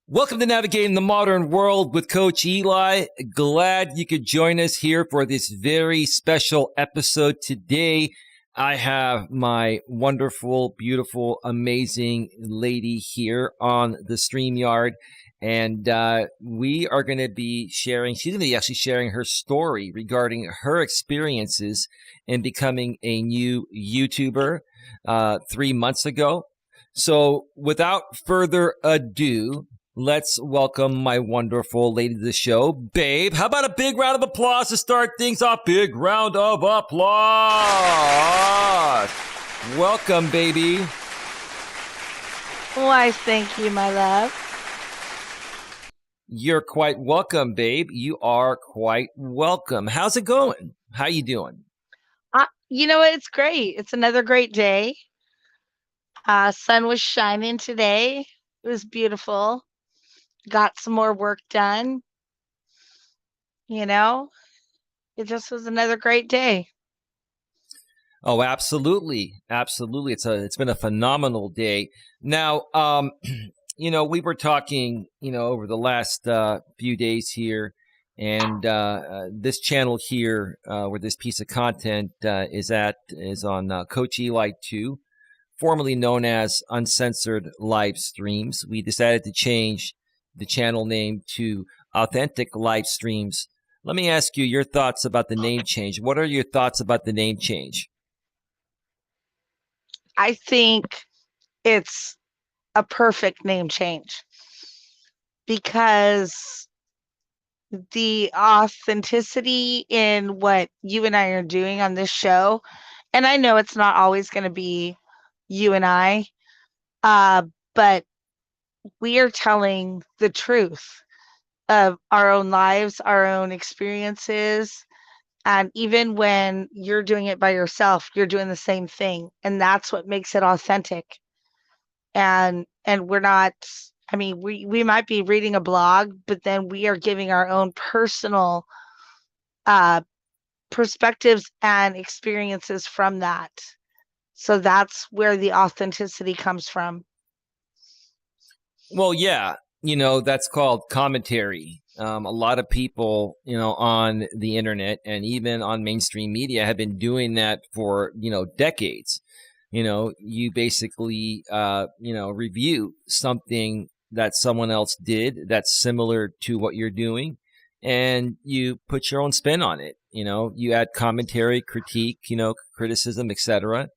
Welcome to Navigating the Modern World with Coach Eli. Glad you could join us here for this very special episode today. I have my wonderful, beautiful, amazing lady here on the StreamYard, and we are going to be sharing, she's going to be actually sharing her story regarding her experiences in becoming a new YouTuber 3 months ago. So without further ado, let's welcome my wonderful lady to the show, Babe. How about a big round of applause to start things off? Big round of applause. Welcome, baby. Why, thank you, my love. You're quite welcome, babe. You are quite welcome. How's it going? How you doing? You know what? It's great. It's another great day. Sun was shining today. It was beautiful. Got some more work done. You know, it just was another great day. Oh, absolutely. Absolutely. It's been a phenomenal day. Now, we were talking, over the last few days here, and this channel here, where this piece of content is on Coach Eli 2, formerly known as Uncensored Live Streams. We decided to change the channel name to Authentic Live Streams. Let me ask you your thoughts about the name change. What are your thoughts about the name change? I think it's a perfect name change because the authenticity in what you and I are doing on this show, and I know it's not always going to be you and I, but we are telling the truth of our own lives, our own experiences. And even when you're doing it by yourself, you're doing the same thing. And that's what makes it authentic. And we're not, we might be reading a blog, but then we are giving our own personal perspectives and experiences from that. So that's where the authenticity comes from. Well, yeah, that's called commentary. A lot of people, on the internet and even on mainstream media have been doing that for, decades. You basically, review something that someone else did that's similar to what you're doing, and you put your own spin on it. You add commentary, critique, criticism, etc.,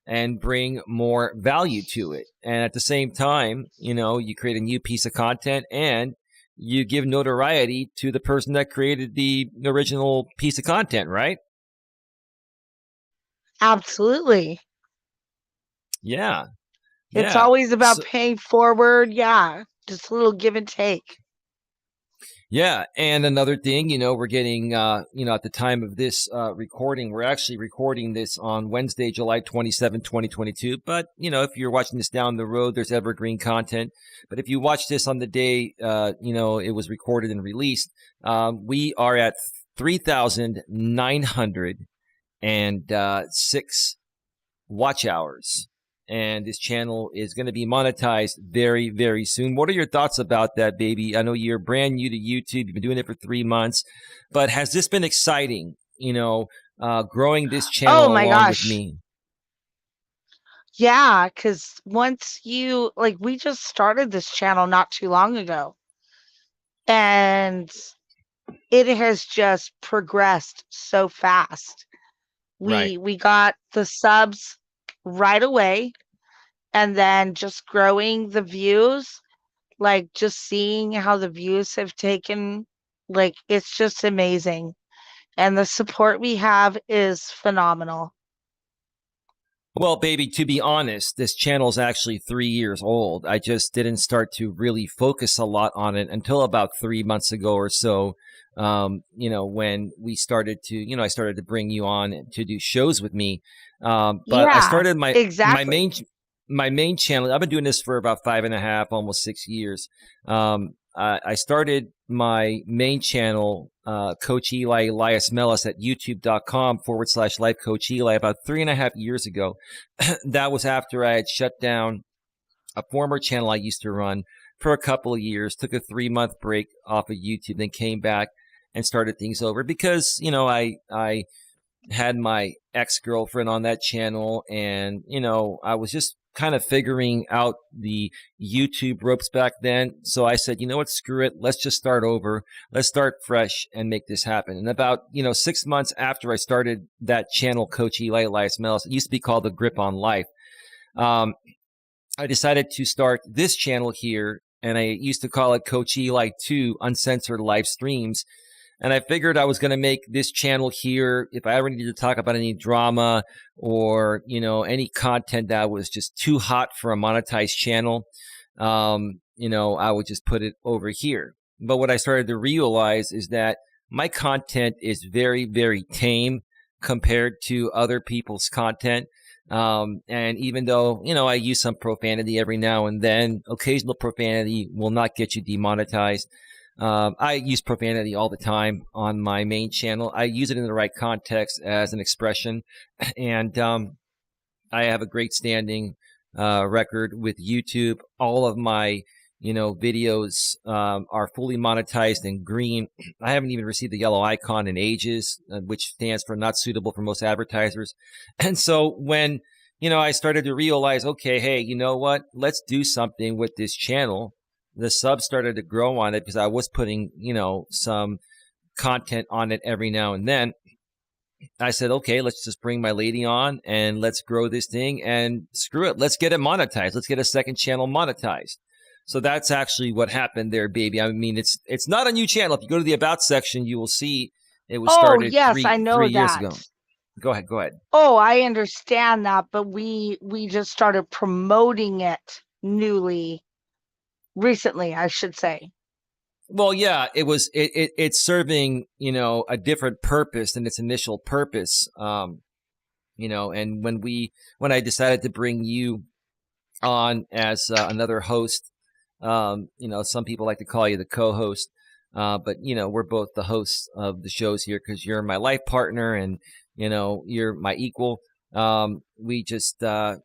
and bring more value to it. And at the same time, you create a new piece of content and you give notoriety to the person that created the original piece of content, right? Absolutely. Yeah. It's always about paying forward. Yeah. Just a little give and take. Yeah. And another thing, we're getting, at the time of this recording, we're actually recording this on Wednesday, July 27, 2022. But, if you're watching this down the road, there's evergreen content. But if you watch this on the day, it was recorded and released, we are at 3,906 watch hours. And this channel is going to be monetized very, very soon. What are your thoughts about that, baby? I know you're brand new to YouTube. You've been doing it for 3 months. But has this been exciting, growing this channel along with me? Yeah, because once we just started this channel not too long ago. And it has just progressed so fast. We got the subs right away, and then just growing the views, just seeing how the views have taken, it's just amazing. And the support we have is phenomenal. Well, baby, to be honest, this channel is actually 3 years old. I just didn't start to really focus a lot on it until about 3 months ago or so. When we started to, I started to bring you on to do shows with me. But yeah, I started my main channel. I've been doing this for about 5.5, almost 6 years. I started my main channel, Coach Eli, Elias Melas, at youtube.com/life Coach Eli about 3.5 years ago. That was after I had shut down a former channel I used to run for a couple of years, took a 3-month break off of YouTube, then came back and started things over because, I had my ex-girlfriend on that channel, and, I was just kind of figuring out the YouTube ropes back then. So I said, you know what, screw it. Let's just start over. Let's start fresh and make this happen. And about, 6 months after I started that channel, Coach Eli, Elias Melas, it used to be called The Grip on Life. I decided to start this channel here, and I used to call it Coach Eli 2 Uncensored Live Streams. And I figured I was going to make this channel here, if I ever needed to talk about any drama or, any content that was just too hot for a monetized channel, I would just put it over here. But what I started to realize is that my content is very, very tame compared to other people's content. And even though, I use some profanity every now and then, occasional profanity will not get you demonetized. I use profanity all the time on my main channel. I use it in the right context as an expression. And I have a great standing record with YouTube. All of my, videos are fully monetized in green. I haven't even received the yellow icon in ages, which stands for not suitable for most advertisers. And so when, I started to realize, okay, hey, you know what? Let's do something with this channel. The subs started to grow on it because I was putting, some content on it every now and then. I said, okay, let's just bring my lady on and let's grow this thing, and screw it. Let's get it monetized. Let's get a second channel monetized. So that's actually what happened there, baby. I mean, it's not a new channel. If you go to the About section, you will see it was started yes, I know three years that. ago. Go ahead. Oh, I understand that, but we just started promoting it recently, I should say. Well, yeah, it's serving, a different purpose than its initial purpose. And when I decided to bring you on as another host, some people like to call you the co-host, but we're both the hosts of the shows here because you're my life partner and, you're my equal. We just started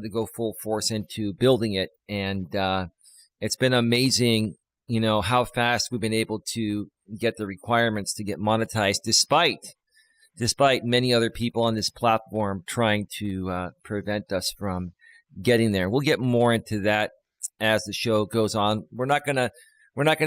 to go full force into building it, and it's been amazing, how fast we've been able to get the requirements to get monetized, despite many other people on this platform trying to prevent us from getting there. We'll get more into that as the show goes on. We're not gonna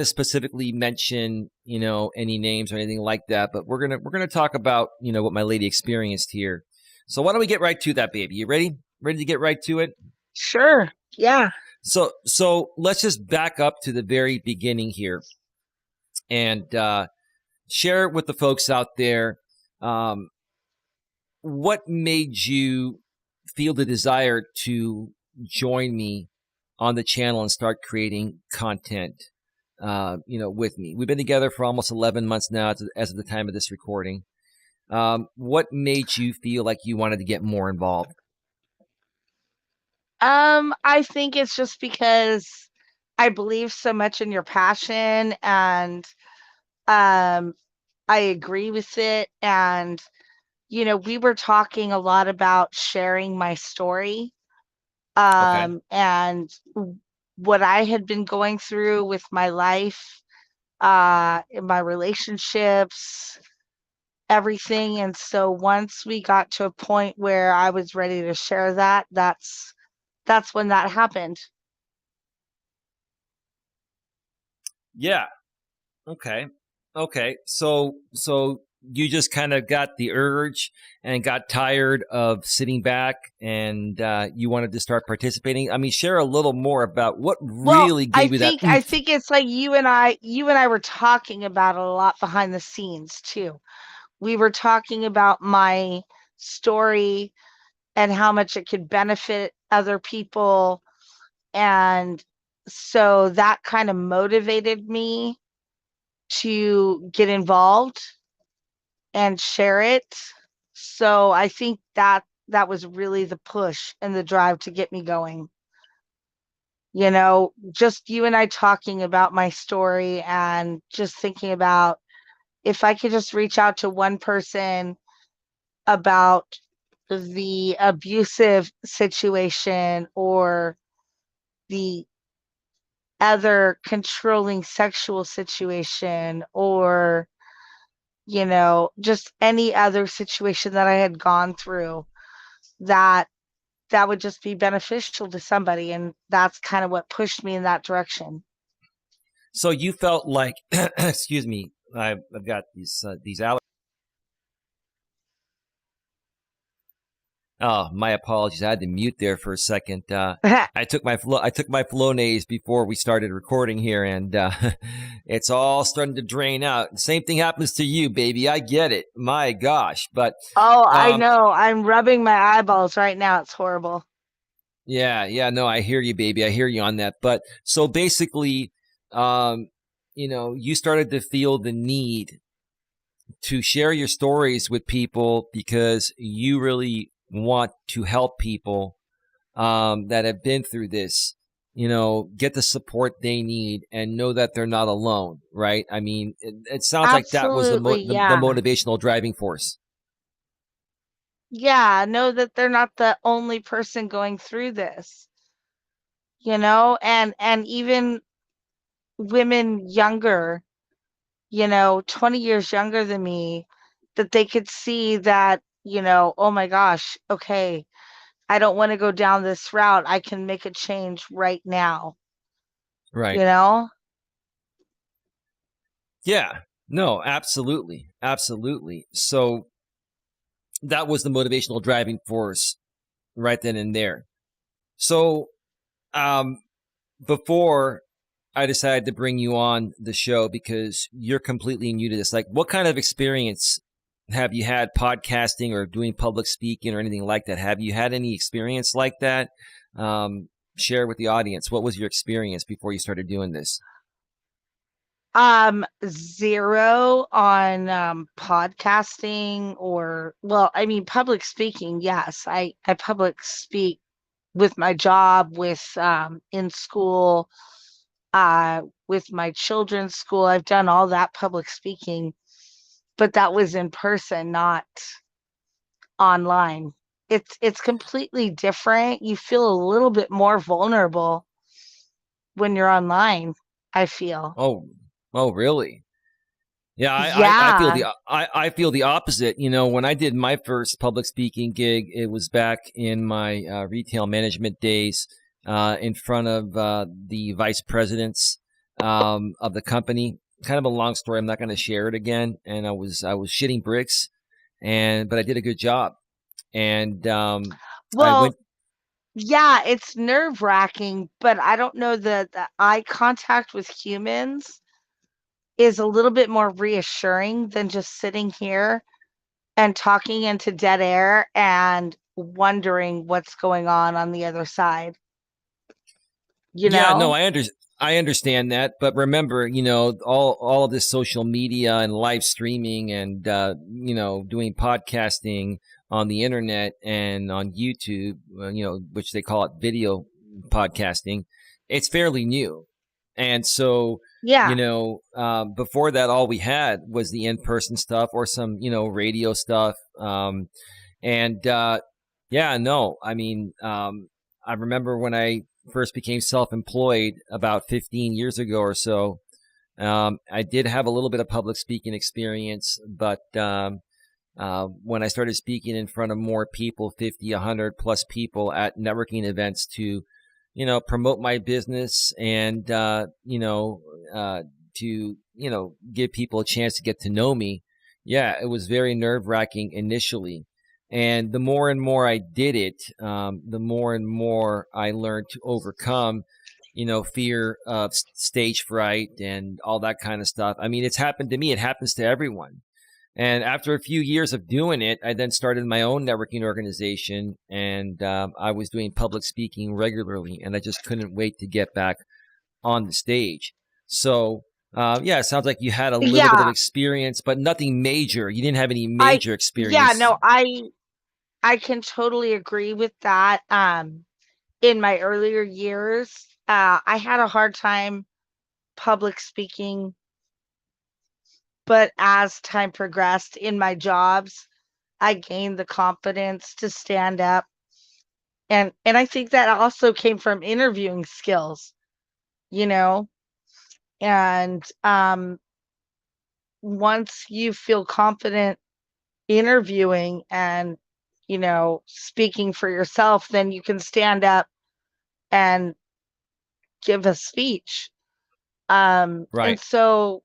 specifically mention, any names or anything like that, but we're gonna talk about, what my lady experienced here. So why don't we get right to that, baby? You ready? Ready to get right to it? Sure. Yeah. So let's just back up to the very beginning here and share with the folks out there what made you feel the desire to join me on the channel and start creating content, with me. We've been together for almost 11 months now as of the time of this recording. What made you feel like you wanted to get more involved? I think it's just because I believe so much in your passion, and I agree with it. And, we were talking a lot about sharing my story, Okay. and what I had been going through with my life, in my relationships, everything. And so once we got to a point where I was ready to share that, that's when that happened. Yeah. Okay. So you just kind of got the urge and got tired of sitting back, and you wanted to start participating. I mean, share a little more about what Well, really gave you that I oomph. think it's like you and I were talking about it a lot behind the scenes too. We were talking about my story and how much it could benefit other people. And so that kind of motivated me to get involved and share it. So I think that was really the push and the drive to get me going. Just you and I talking about my story and just thinking about if I could just reach out to one person about the abusive situation or the other controlling sexual situation, or, just any other situation that I had gone through, that that would just be beneficial to somebody. And that's kind of what pushed me in that direction. So you felt like, excuse me, I've got these allergies. Oh, my apologies. I had to mute there for a second. I took my Flonase before we started recording here, and it's all starting to drain out. Same thing happens to you, baby. I get it. My gosh, but Oh, I um, know. I'm rubbing my eyeballs right now. It's horrible. yeah, no, I hear you, baby. I hear you on that. But so basically, um, you started to feel the need to share your stories with people because you really want to help people that have been through this, get the support they need and know that they're not alone, right? I mean, it sounds like that was Absolutely. the Yeah. motivational driving force. Yeah. Know that they're not the only person going through this, and even women younger, 20 years younger than me, that they could see that, oh my gosh, okay, I don't want to go down this route. I can make a change right now, you Right. know? Yeah. No, absolutely. Absolutely. So that was the motivational driving force right then and there. So, um, before I decided to bring you on the show because you're completely new to this. Like, what kind of experience have you had podcasting or doing public speaking or anything like that? Have you had any experience like that? Share with the audience. What was your experience before you started doing this? Zero on podcasting, or, well, I mean, public speaking. Yes, I public speak with my job, with in school, with my children's school. I've done all that public speaking, but that was in person, not online. It's completely different. You feel a little bit more vulnerable when you're online, I feel. Oh, oh, really? Yeah, I feel Yeah. I feel the opposite. When I did my first public speaking gig, it was back in my retail management days, in front of the vice presidents of the company. Kind of a long story. I'm not going to share it again. And I was shitting bricks, but I did a good job. And I Well, went. yeah, it's nerve-wracking, but I don't know, the eye contact with humans is a little bit more reassuring than just sitting here and talking into dead air and wondering what's going on the other side, you Yeah, no, know? I understand that, but remember, all of this social media and live streaming and doing podcasting on the internet and on YouTube, which they call it video podcasting. It's fairly new, and so Yeah. before that, all we had was the in-person stuff or some radio stuff, and yeah, no, I mean, I remember when I first became self-employed about 15 years ago or so. I did have a little bit of public speaking experience, but when I started speaking in front of more people, 50, 100 plus people at networking events to, promote my business and, to, give people a chance to get to know me. Yeah, it was very nerve wracking initially. And the more and more I did it, the more and more I learned to overcome, fear of stage fright and all that kind of stuff. I mean, it's happened to me. It happens to everyone. And after a few years of doing it, I then started my own networking organization, and I was doing public speaking regularly, and I just couldn't wait to get back on the stage. So, yeah, it sounds like you had a little bit of Yeah, experience, but nothing major. You didn't have any I major yeah, experience. no, I can totally agree with that. In my earlier years, I had a hard time public speaking, but as time progressed in my jobs, I gained the confidence to stand up. And I think that also came from interviewing skills. you know? And once you feel confident interviewing and, speaking for yourself, then you can stand up and give a speech. And Right. so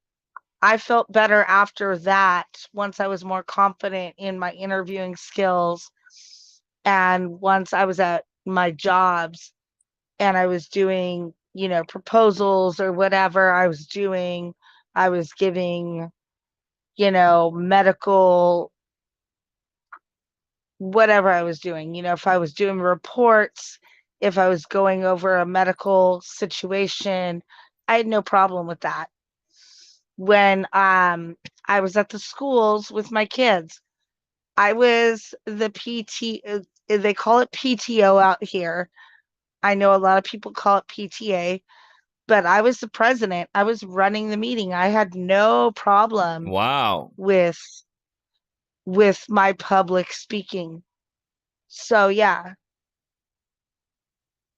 I felt better after that once I was more confident in my interviewing skills. And once I was at my jobs and I was doing, proposals or whatever I was giving, medical, whatever I was doing, if I was doing reports, if I was going over a medical situation, I had no problem with that. When I was at the schools with my kids, I was the PT, they call it PTO out here. I know a lot of people call it PTA, but I was the president. I was running the meeting. I had no problem Wow. with my public speaking. So yeah,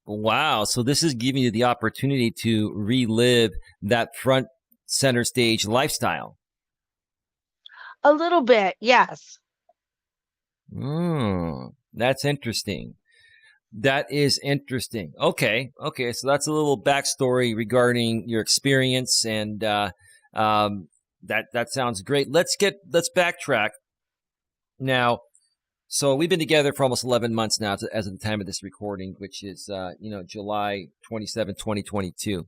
Wow. So this is giving you the opportunity to relive that front center stage lifestyle. a little bit, yes. That's interesting. That is interesting. Okay. Okay. So that's a little backstory regarding your experience, and that sounds great. Let's backtrack now. So we've been together for almost 11 months now, as of the time of this recording, which is July 27, 2022.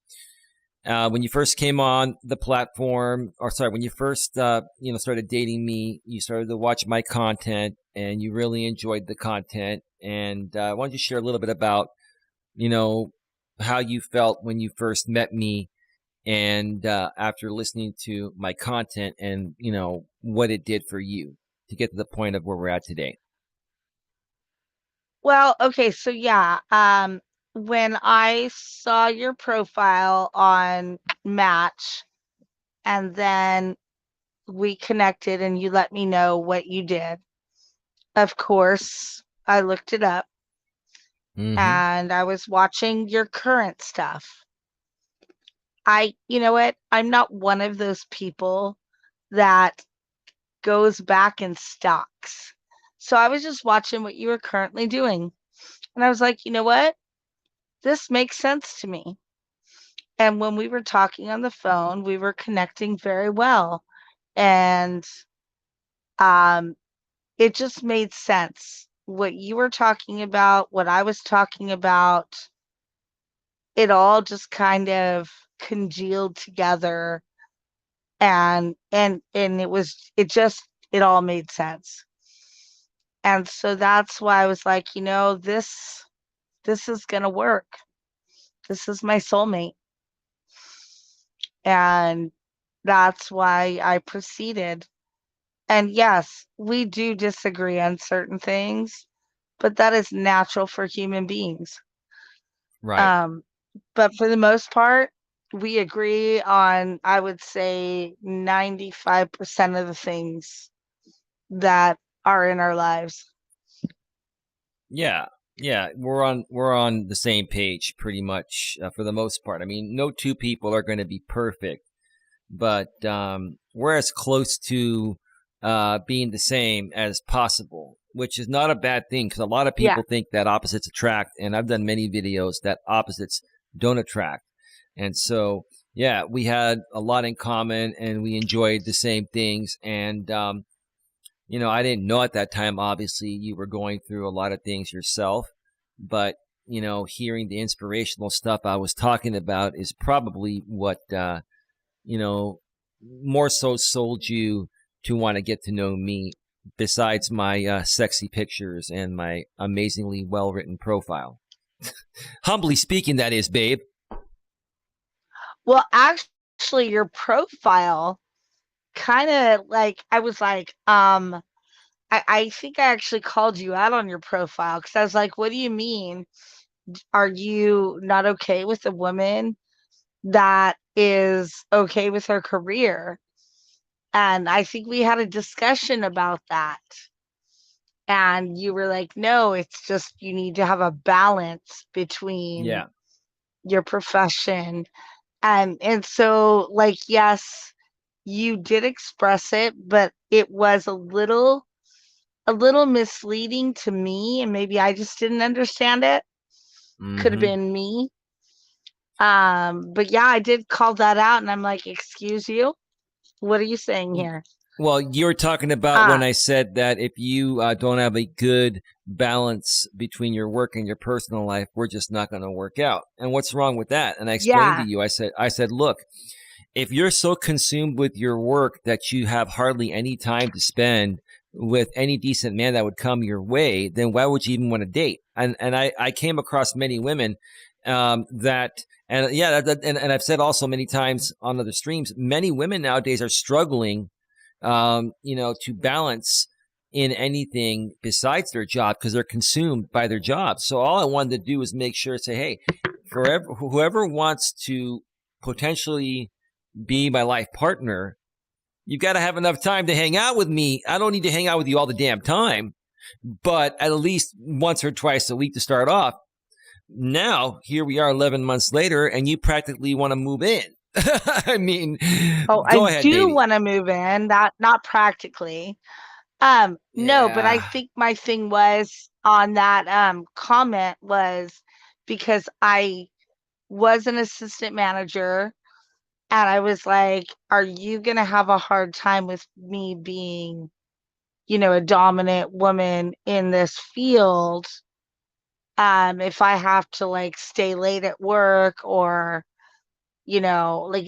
When you first came on the platform, or sorry, when you first started dating me, you started to watch my content, and you really enjoyed the content. And I wanted to share a little bit about you know how you felt when you first met me, and after listening to my content, and what it did for you to get to the point of where we're at today. Well, okay, so yeah, when I saw your profile on Match and then we connected and you let me know what you did, of course, I looked it up Mm-hmm. and I was watching your current stuff. You know what? I'm not one of those people that goes back and stalks. So I was just watching what you were currently doing. And I was like, you know what? This makes sense to me. And when we were talking on the phone, we were connecting very well. And um, it just made sense. What you were talking about, what I was talking about, it all just kind of congealed together and it all made sense. And so that's why I was like, this is gonna work. This is my soulmate. And that's why I proceeded. And yes, we do disagree on certain things, but that is natural for human beings. Right. Um, but for the most part, we agree on, I would say, 95% of the things that are in our lives. Yeah, yeah, we're on the same page pretty much, for the most part. I mean, no two people are going to be perfect, but we're as close to being the same as possible, which is not a bad thing, because a lot of Yeah. people think that opposites attract, and I've done many videos that opposites don't attract, and so yeah, we had a lot in common, and we enjoyed the same things, and I didn't know at that time, obviously, you were going through a lot of things yourself, but, hearing the inspirational stuff I was talking about is probably what, you know, more so sold you to want to get to know me, besides my sexy pictures and my amazingly well written profile. Humbly speaking, that is, babe. Well, actually, your profile kind of like, I was like, I think I actually called you out on your profile because I was like, what do you mean? Are you not okay with a woman that is okay with her career? And I think we had a discussion about that. And you were like, no, it's just you need to have a balance between Yeah. your profession And so, like, yes, you did express it, but it was a little misleading to me, and maybe I just didn't understand it. Could have Hmm. been me. But yeah, I did call that out, and I'm like, excuse you, what are you saying here? Well, you were talking about Uh, when I said that if you don't have a good balance between your work and your personal life, we're just not going to work out. And what's wrong with that? And I explained to yeah, you, I said, look, if you're so consumed with your work that you have hardly any time to spend with any decent man that would come your way, then why would you even want to date? And I came across many women that and yeah and I've said also many times on other streams, many women nowadays are struggling to balance in anything besides their job because they're consumed by their job. So all I wanted to do is make sure to say, hey, forever, whoever wants to potentially be my life partner, you got to have enough time to hang out with me. I don't need to hang out with you all the damn time, but at least once or twice a week to start off. Now, here we are 11 months later, and you practically want to move in. I mean, oh, I go ahead, do baby. want to move in, not practically. No, but I Yeah. think my thing was on that comment was because I was an assistant manager, and I was like, are you going to have a hard time with me being, a dominant woman in this field? If I have to like stay late at work, or, like,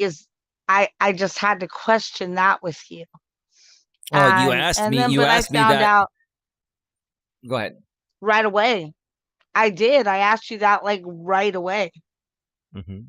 I just had to question that with you. Oh, you And asked and me. then You but I asked me found that. out Go ahead. right away. I did. I asked you that like right away. Hmm.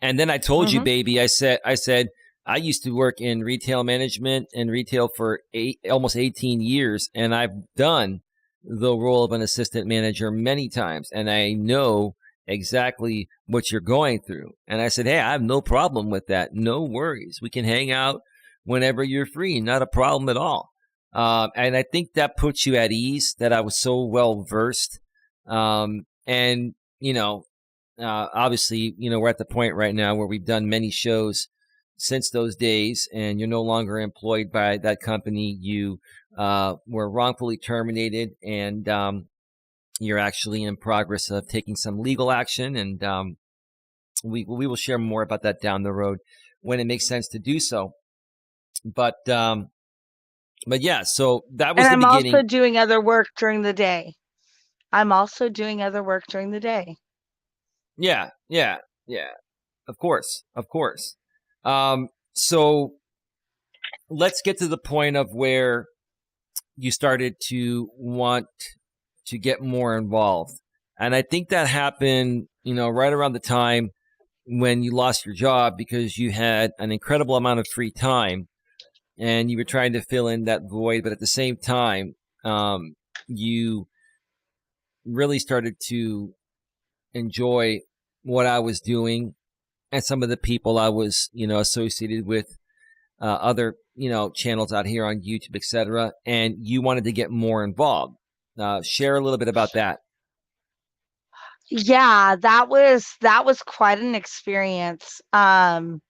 And then I told you, Mhm. baby. I said, I used to work in retail management and retail for almost 18 years, and I've done the role of an assistant manager many times, and I know exactly what you're going through. And I said, hey, I have no problem with that. No worries. We can hang out whenever you're free. Not a problem at all. And I think that puts you at ease that I was so well versed. And obviously, we're at the point right now where we've done many shows since those days, and you're no longer employed by that company. You were wrongfully terminated, and you're actually in progress of taking some legal action, and we will share more about that down the road when it makes sense to do so. But yeah, so that And was the I'm also beginning. doing other work during the day. I'm also doing other work during the day. Yeah, yeah, yeah. Of course, of course. So let's get to the point of where you started to want to get more involved. And I think that happened, right around the time when you lost your job because you had an incredible amount of free time and you were trying to fill in that void. But at the same time, you really started to enjoy what I was doing and some of the people I was, associated with, other, channels out here on YouTube, etc. And you wanted to get more involved. Share a little bit about that. Yeah, that was quite an experience. When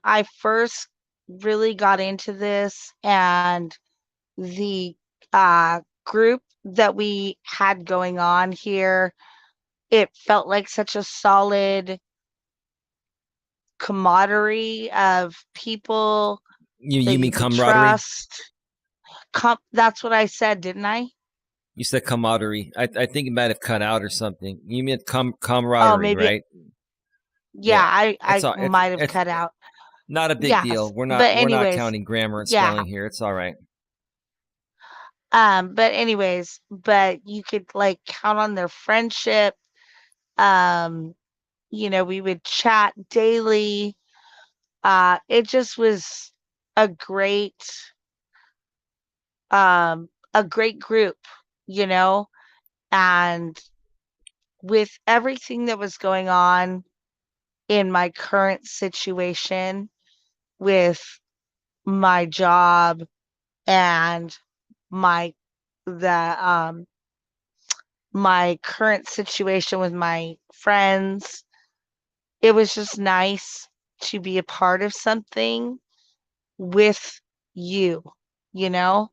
I first really got into this, and the group that we had going on here, it felt like such a solid camaraderie of people that You you mean could camaraderie? trust. That's what I said, didn't I? You said camaraderie. I think it might have cut out or something. You meant Oh, camaraderie, maybe. right? Yeah, Yeah. I It's all. It's might have it's cut out. not a big Yes, deal. We're not but we're not anyways, counting grammar and yeah. spelling here. It's all right. But you could like count on their friendship. Um, we would chat daily. It just was a great, a great group, you know, and with everything that was going on in my current situation with my job, and my the my current situation with my friends, it was just nice to be a part of something with you, you know?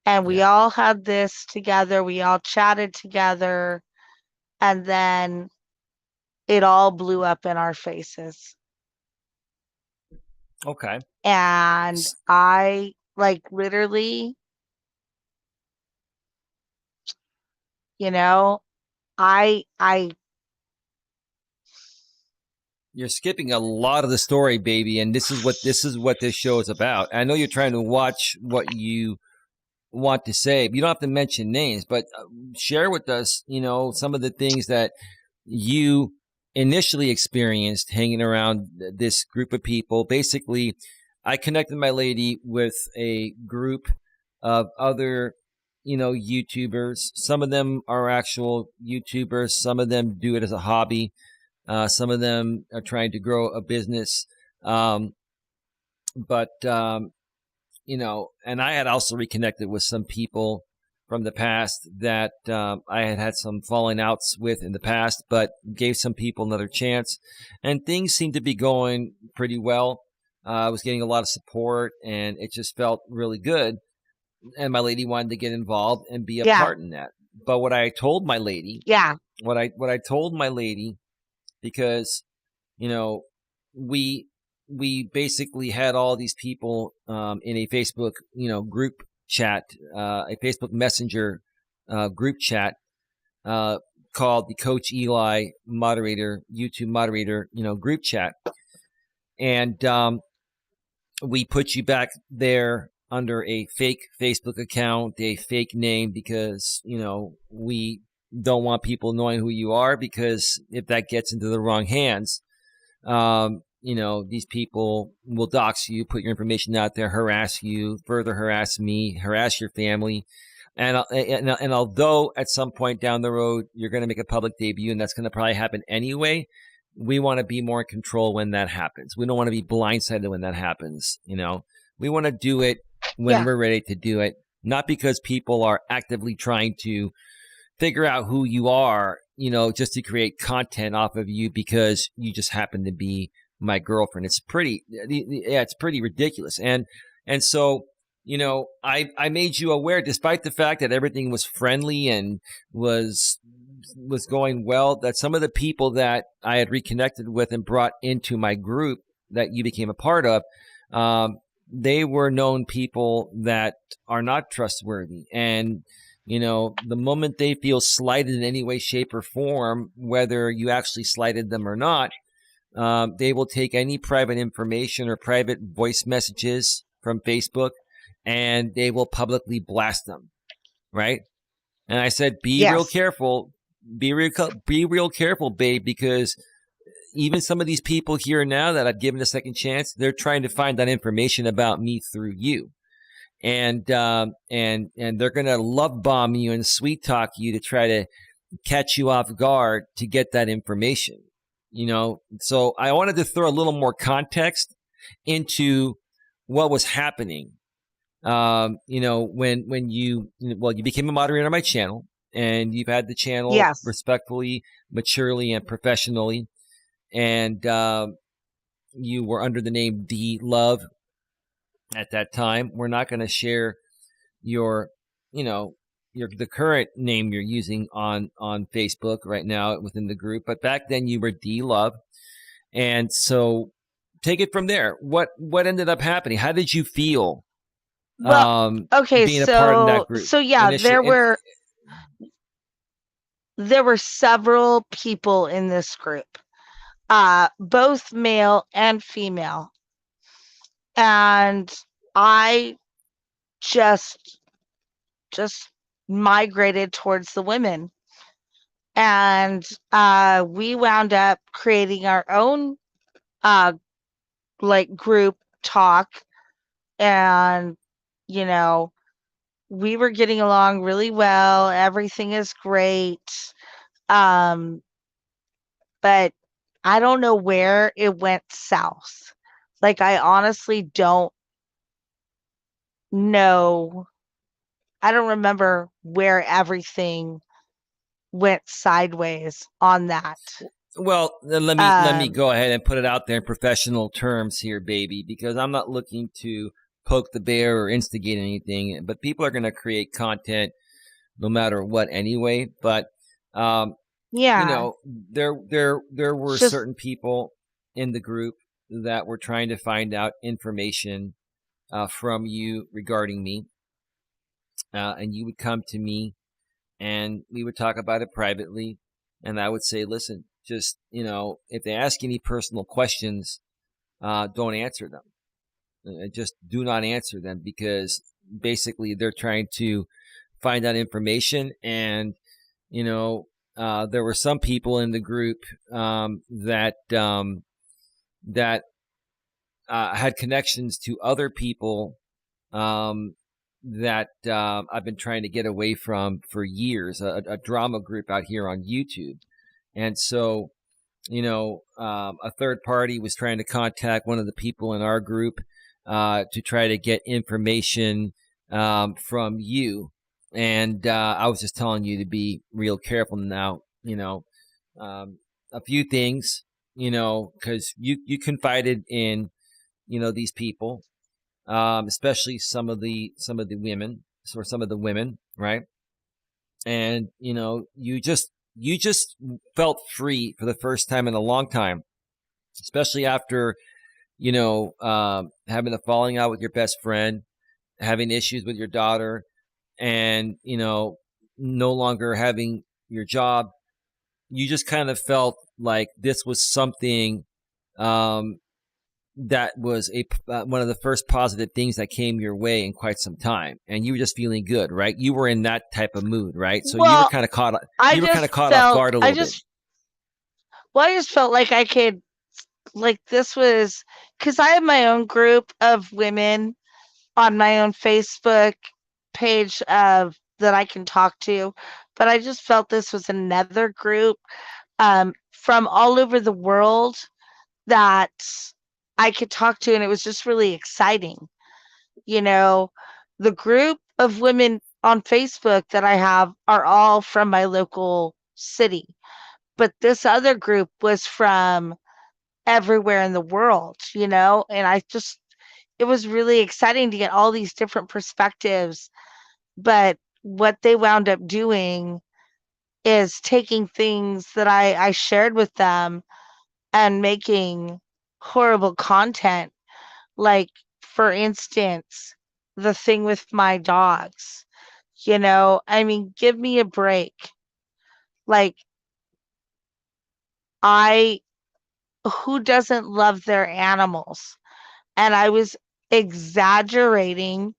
And we Yeah. all had this together, we all chatted together, and then it all blew up in our faces. Okay. And S- I like literally, you know, I You're skipping a lot of the story, baby, and this is what this show is about. I know you're trying to watch what you want to say. You don't have to mention names, but share with us, some of the things that you initially experienced hanging around this group of people. Basically, I connected my lady with a group of other, YouTubers. Some of them are actual YouTubers. Some of them do it as a hobby. Some of them are trying to grow a business. Um, but and I had also reconnected with some people from the past that I had had some falling outs with in the past, but gave some people another chance. And things seemed to be going pretty well. I was getting a lot of support, and it just felt really good. And my lady wanted to get involved and be a yeah, part in that. But what I told my lady, yeah, what I told my lady, because you know, we basically had all these people in a Facebook, group chat, a Facebook Messenger group chat uh, called the Coach Eli moderator, YouTube moderator, group chat, and we put you back there under a fake Facebook account, a fake name, because we don't want people knowing who you are, because if that gets into the wrong hands, these people will dox you, put your information out there, harass you, further harass me, harass your family. And although at some point down the road you're going to make a public debut, and that's going to probably happen anyway, we want to be more in control when that happens. We don't want to be blindsided when that happens. We want to do it when yeah, we're ready to do it, not because people are actively trying to figure out who you are, just to create content off of you because you just happen to be my girlfriend. It's pretty ridiculous. And so, I made you aware, despite the fact that everything was friendly and was going well, that some of the people that I had reconnected with and brought into my group that you became a part of, they were known people that are not trustworthy. And the moment they feel slighted in any way, shape, or form, whether you actually slighted them or not, they will take any private information or private voice messages from Facebook, and they will publicly blast them. Right. And I said, be real yes, careful. Be real careful, babe, because even some of these people here now that I've given a second chance, they're trying to find that information about me through you. And they're gonna love bomb you and sweet talk you to try to catch you off guard to get that information. So I wanted to throw a little more context into what was happening. When you became a moderator on my channel, and you've had the channel yes. respectfully, maturely, and professionally, and you were under the name D Love at that time. We're not going to share your, you know, the current name you're using on Facebook right now within the group, but back then you were D Love, and so take it from there. What ended up happening? How did you feel Well, okay, being a part of that so group yeah, initially? And there were several people in this group, both male and female, and I just just migrated towards the women, and we wound up creating our own uh like group talk, and you know we were getting along really well, everything is great, um but I don't know where it went south. Like, I honestly don't know. I don't remember where everything went sideways on that. Well, then let me Um, go ahead and put it out there in professional terms here, baby, because I'm not looking to poke the bear or instigate anything. But people are going to create content no matter what anyway. But um, yeah, there it's were just certain people in the group that were trying to find out information from you regarding me, and you would come to me and we would talk about it privately. And I would say, listen, just, if they ask any personal questions, don't answer them. Just do not answer them, because basically they're trying to find out information. And, there were some people in the group that had connections to other people um, that I've been trying to get away from for years, a drama group out here on YouTube. And so, a third party was trying to contact one of the people in our group to try to get information from you. And I was just telling you to be real careful now, a few things, because you confided in, these people, especially some of the women, or some of the women, right? And you just felt free for the first time in a long time, especially after having a falling out with your best friend, having issues with your daughter, and no longer having your job. You just kind of felt like this was something um, that was one of the first positive things that came your way in quite some time, and you were just feeling good, right? You were in that type of mood, right? So you were well, kind of caught I you were kind just of caught off felt guard a I little bit. just well, I just felt like I could like this was because I have my own group of women on my own Facebook page of that I can talk to, but I just felt this was another group from all over the world that I could talk to, and it was just really exciting. You know, the group of women on Facebook that I have are all from my local city, but this other group was from everywhere in the world, and it was really exciting to get all these different perspectives. But what they wound up doing is taking things that I shared with them and making horrible content. Like, for instance, the thing with my dogs, I mean, give me a break. Like, I, who doesn't love their animals? And I was exaggerating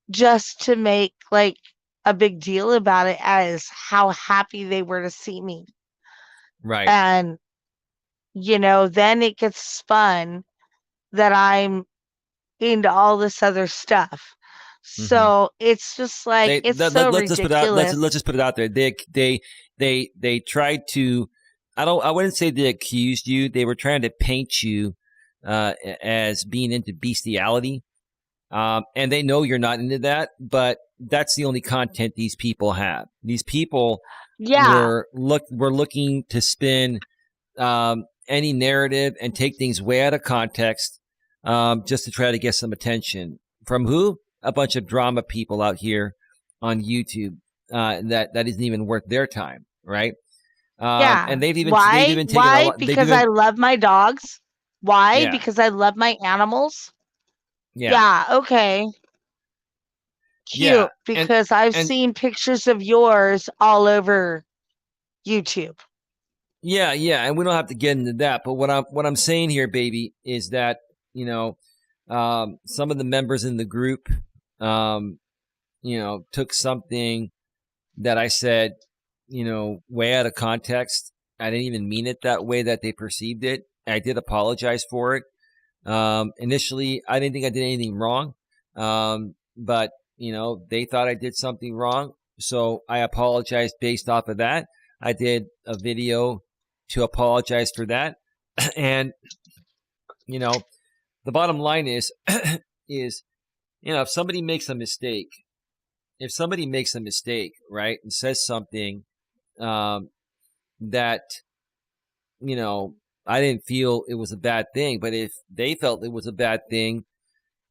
just to make like a big deal about it as how happy they were to see me. Right. And, then it gets spun that I'm into all this other stuff. Hmm. So it's just like They it's so let's just put out let's ridiculous. let's just put it out there. They tried to. I wouldn't say they accused you. They were trying to paint you as being into bestiality. And they know you're not into that, but that's the only content these people have. These people Yeah. were looking to spin any narrative and take things way out of context, just to try to get some attention from who? A bunch of drama people out here on YouTube that isn't even worth their time, right? Yeah. And they've Why? even taken a Why? lot. They've Because even I love my dogs. Why? Yeah, Because I love my animals. yeah, Yeah, okay. yeah, Cute. Because I've and seen pictures of yours all over YouTube. yeah, and we don't have to get into that. But what I'm saying here, baby, is that some of the members in the group, um, took something that I said, way out of context. I didn't even mean it that way that they perceived it. I did apologize for it. Initially, I didn't think I did anything wrong, but they thought I did something wrong, so I apologized based off of that. I did a video to apologize for that, and you know, the bottom line is, is if somebody makes a mistake, right, and says something um, that I didn't feel it was a bad thing. But if they felt it was a bad thing,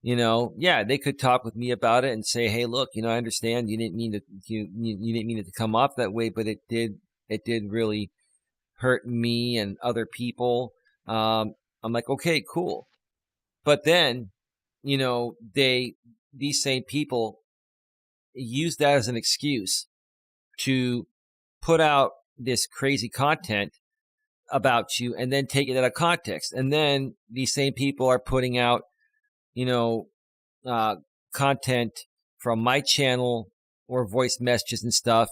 yeah, they could talk with me about it and say, hey, look, I understand you didn't mean to you didn't mean it to come off that way, but it did really hurt me and other people. I'm like, okay, cool. But then, these same people use that as an excuse to put out this crazy content about you and then take it out of context. And then these same people are putting out, you know, content from my channel or voice messages and stuff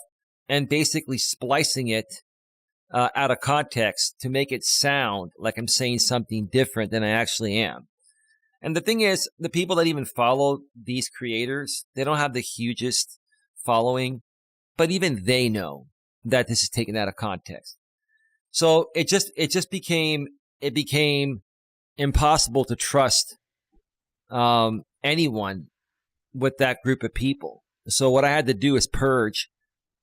and basically splicing it out of context to make it sound like I'm saying something different than I actually am. And the thing is, the people that even follow these creators, they don't have the hugest following, but even they know that this is taken out of context. So it became impossible to trust anyone with that group of people. So what I had to do is purge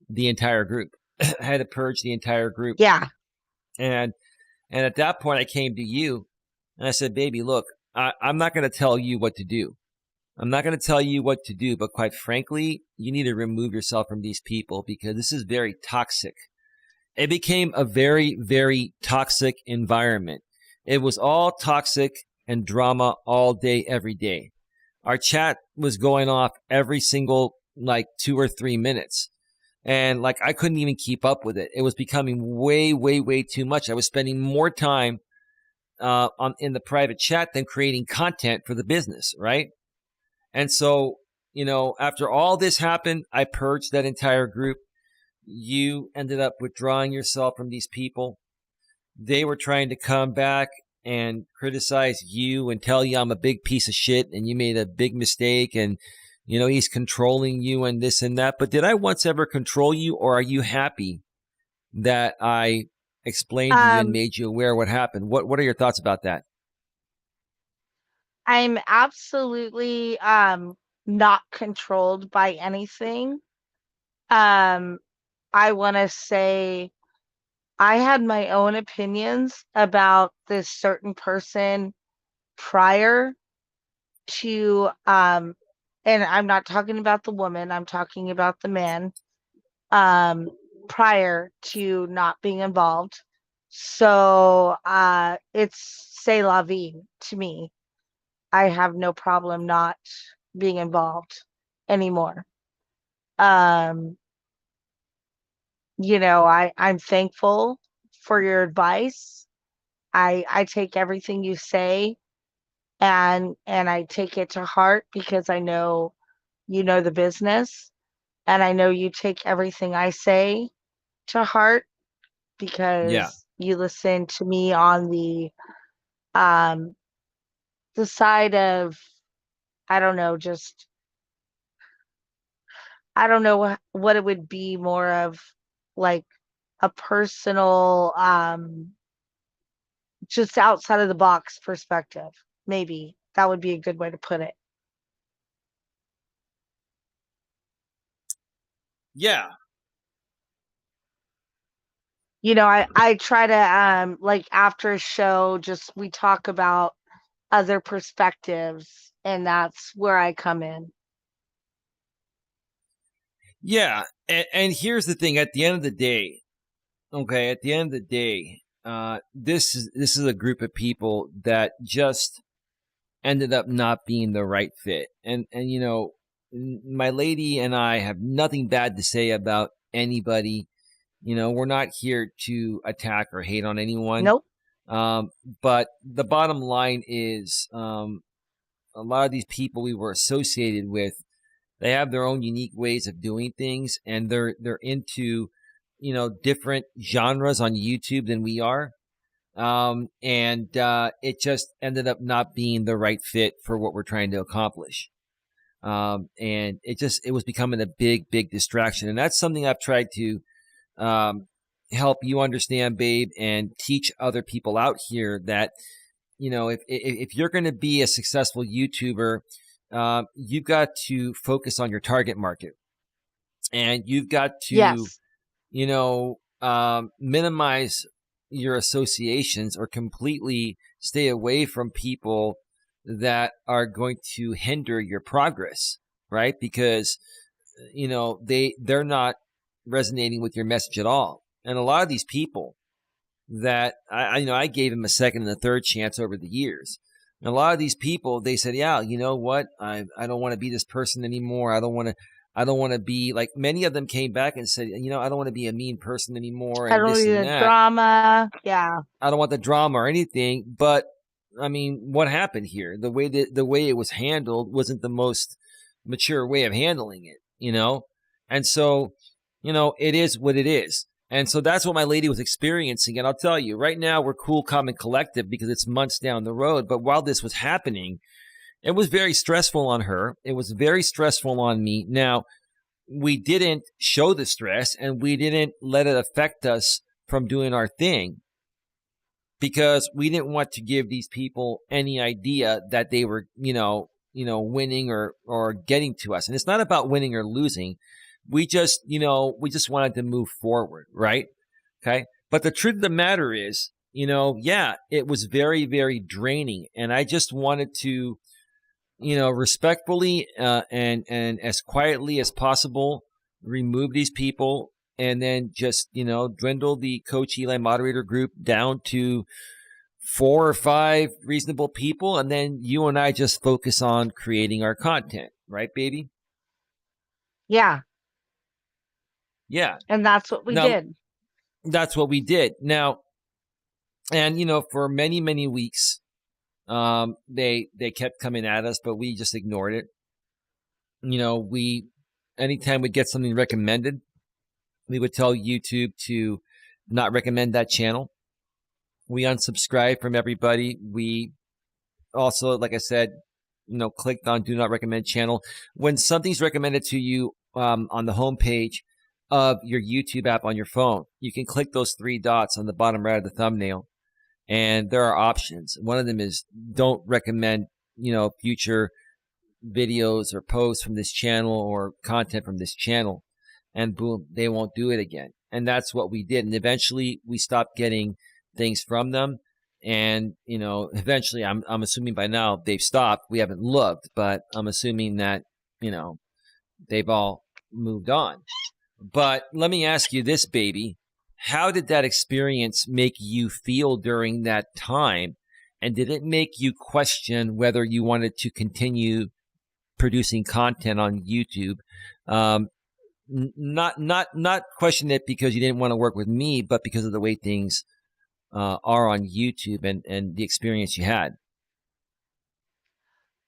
the entire group. I had to purge the entire group. Yeah. And at that point, I came to you and I said, baby, look, I'm not going to tell you what to do. I'm not going to tell you what to do, but quite frankly, you need to remove yourself from these people because this is very toxic. It became a very, very toxic environment. It was all toxic and drama all day, every day. Our chat was going off every single 2 or 3 minutes. And I couldn't even keep up with it. It was becoming way, way, way too much. I was spending more time in the private chat than creating content for the business, right? And so, after all this happened, I purged that entire group. You ended up withdrawing yourself from these people. They were trying to come back and criticize you and tell you I'm a big piece of shit and you made a big mistake and, he's controlling you and this and that. But did I once ever control you, or are you happy that I explained to you and made you aware of what happened? What are your thoughts about that? I'm absolutely not controlled by anything. I want to say I had my own opinions about this certain person prior to and I'm not talking about the woman, I'm talking about the man prior to not being involved. So it's c'est la vie to me. I have no problem not being involved anymore. Um, I'm thankful for your advice. I take everything you say and I take it to heart because I know you know the business and I know you take everything I say to heart Yeah. because you listen to me on um the side of I don't know, just I don't know what it would be more of like a personal just outside of the box perspective. Maybe that would be a good way to put it. Yeah. I try to like after a show just we talk about other perspectives and that's where I come in. Yeah. And here's the thing, at the end of the day, okay, at the end of the day, this is a group of people that just ended up not being the right fit. And my lady and I have nothing bad to say about anybody. We're not here to attack or hate on anyone. Nope. But the bottom line is, a lot of these people we were associated with, they have their own unique ways of doing things, and they're into, different genres on YouTube than we are. And it just ended up not being the right fit for what we're trying to accomplish. And it was becoming a big, big distraction. And that's something I've tried to help you understand, babe, and teach other people out here that, if you're going to be a successful YouTuber, you've got to focus on your target market, and you've got to, Yes. minimize your associations or completely stay away from people that are going to hinder your progress, right? Because, they're not resonating with your message at all. And a lot of these people that I gave them a second and a third chance over the years. And a lot of these people, they said, yeah, you know what? I don't want to be this person anymore. I don't want to be like, many of them came back and said, I don't want to be a mean person anymore I and don't this need and the that. drama. Yeah. I don't want the drama or anything. But I mean, what happened here? The way it was handled wasn't the most mature way of handling it, And so, it is what it is. And so that's what my lady was experiencing. And I'll tell you, right now we're cool, calm, and collective because it's months down the road. But while this was happening, it was very stressful on her. It was very stressful on me. Now, we didn't show the stress and we didn't let it affect us from doing our thing because we didn't want to give these people any idea that they were, winning or getting to us. And it's not about winning or losing. We just wanted to move forward, right? Okay. But the truth of the matter is, it was very, very draining. And I just wanted to, respectfully and as quietly as possible, remove these people and then just, dwindle the Coach Eli moderator group down to 4 or 5 reasonable people. And then you and I just focus on creating our content, right, baby? Yeah. Yeah. And that's what we did. That's what we did. Now, and, for many, many weeks, they kept coming at us, but we just ignored it. Anytime we get something recommended, we would tell YouTube to not recommend that channel. We unsubscribed from everybody. We also, like I said, clicked on do not recommend channel. When something's recommended to you on the homepage of your YouTube app on your phone, you can click those 3 dots on the bottom right of the thumbnail. And there are options. One of them is don't recommend, future videos or posts from this channel or content from this channel. And boom, they won't do it again. And that's what we did. And eventually we stopped getting things from them. And, eventually I'm assuming by now they've stopped. We haven't looked, but I'm assuming that, they've all moved on. But let me ask you this, baby. How did that experience make you feel during that time? And did it make you question whether you wanted to continue producing content on YouTube? Not question it because you didn't want to work with me, but because of the way things are on YouTube and the experience you had.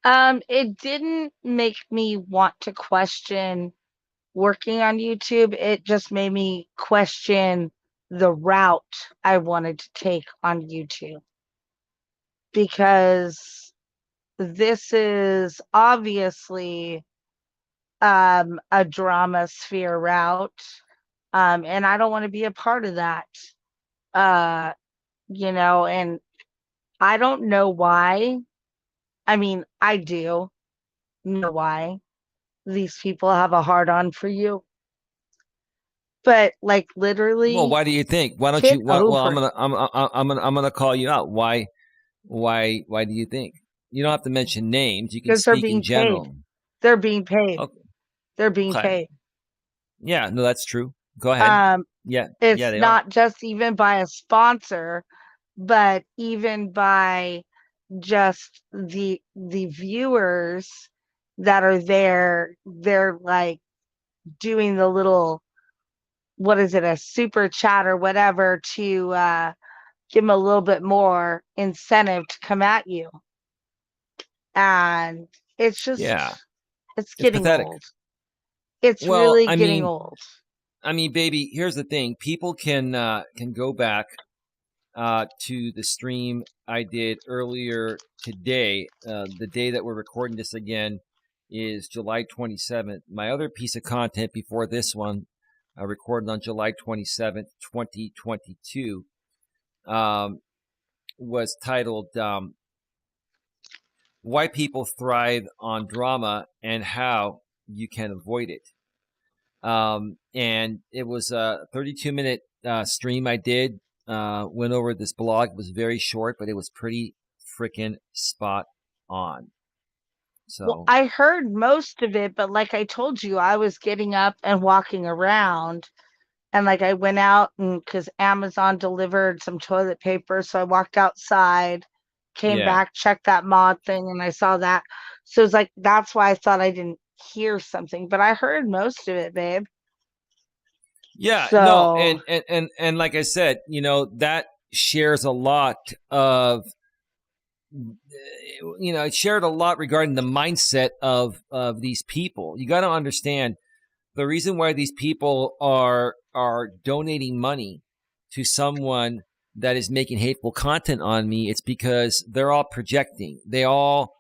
It didn't make me want to question working on YouTube. It just made me question the route I wanted to take on YouTube, because this is obviously a drama sphere route, and I don't want to be a part of that. And I don't know why. I mean, I do know why these people have a hard on for you, but like literally, Well, why do you think? Why don't get you? Well, over it. I'm gonna call you out. Why do you think? You don't have to mention names. You can Because they're speak in being paid. general. They're being paid. Okay. They're being paid. Yeah, no, that's true. Go ahead. Yeah, It's they are. not just even by a sponsor, but even by just the viewers that are there. They're like doing the little, what is it, a super chat or whatever, to give them a little bit more incentive to come at you. And it's just, Yeah, it's it's getting pathetic. old. It's Well, really getting old. baby, here's the thing. People can go back to the stream I did earlier today. The day that we're recording this again is July 27th. My other piece of content before this one, I recorded on July 27th, 2022, was titled Why People Thrive on Drama and How You Can Avoid It. And it was a 32-minute stream I did went over this blog. It was very short, but it was pretty freaking spot on. Well, So I heard most of it, but like I told you, I was getting up and walking around. And like I went out and because Amazon delivered some toilet paper, so I walked outside, came yeah, back, checked that mod thing, and I saw that. So it's like that's why I thought I didn't hear something, but I heard most of it, babe. yeah, no, So and like I said, that shares a lot of it shared a lot regarding the mindset of these people. You got to understand the reason why these people are donating money to someone that is making hateful content on me. It's because they're all projecting. They all,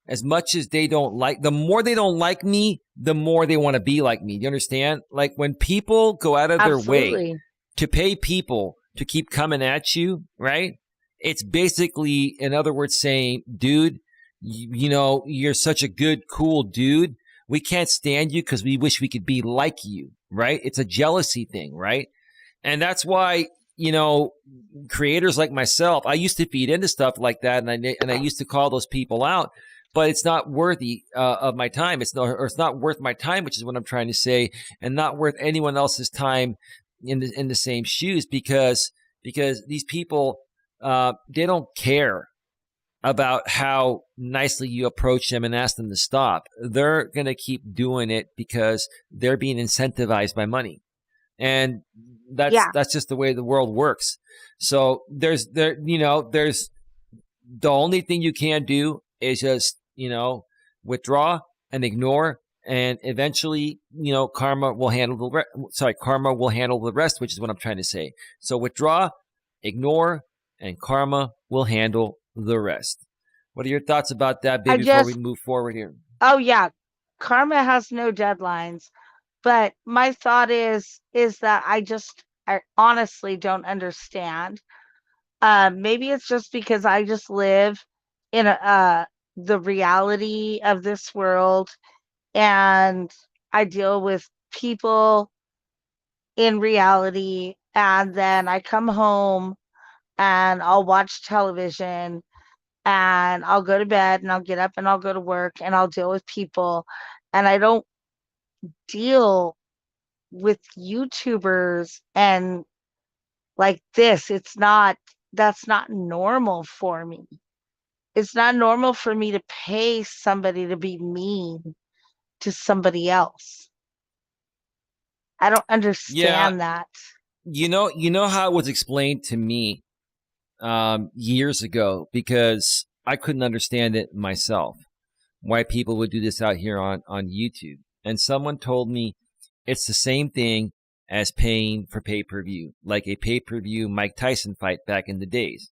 as much as they don't like, the more they don't like me, the more they want to be like me. Do you understand? Like when people go out of their way absolutely. to pay people to keep coming at you, right? It's basically, in other words, saying, dude, you're such a good, cool dude. We can't stand you because we wish we could be like you, right? It's a jealousy thing, right? And that's why, creators like myself, I used to feed into stuff like that, and I used to call those people out, but it's not worthy of my time. It's not worth my time, which is what I'm trying to say, and not worth anyone else's time in the same shoes because these people they don't care about how nicely you approach them and ask them to stop. They're going to keep doing it because they're being incentivized by money. And Yeah. that's just the way the world works. So there's the only thing you can do is just, withdraw and ignore, and eventually, karma will handle karma will handle the rest, which is what I'm trying to say. So withdraw, ignore, and karma will handle the rest. What are your thoughts about that, I baby, before we just move forward here? oh yeah, karma has no deadlines, but my thought is that I honestly don't understand. Maybe it's just because I just live in the reality of this world and I deal with people in reality and then I come home and I'll watch television and I'll go to bed and I'll get up and I'll go to work and I'll deal with people and I don't deal with YouTubers and like this. That's not normal for me. It's not normal for me to pay somebody to be mean to somebody else. I don't Yeah, understand that. you know how it was explained to me years ago, because I couldn't understand it myself, why people would do this out here on YouTube. And someone told me it's the same thing as paying for pay-per-view, like a pay-per-view Mike Tyson fight back in the days.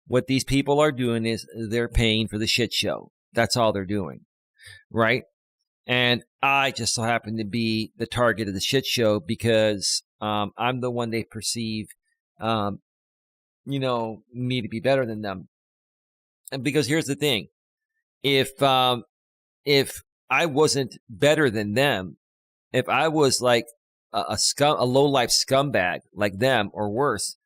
What these people are doing is they're paying for the shit show. That's all they're doing, right? And I just so happen to be the target of the shit show because I'm the one they perceive, um, me to be better than them. And because here's the thing: if I wasn't better than them, if I was like a low life scumbag like them or worse,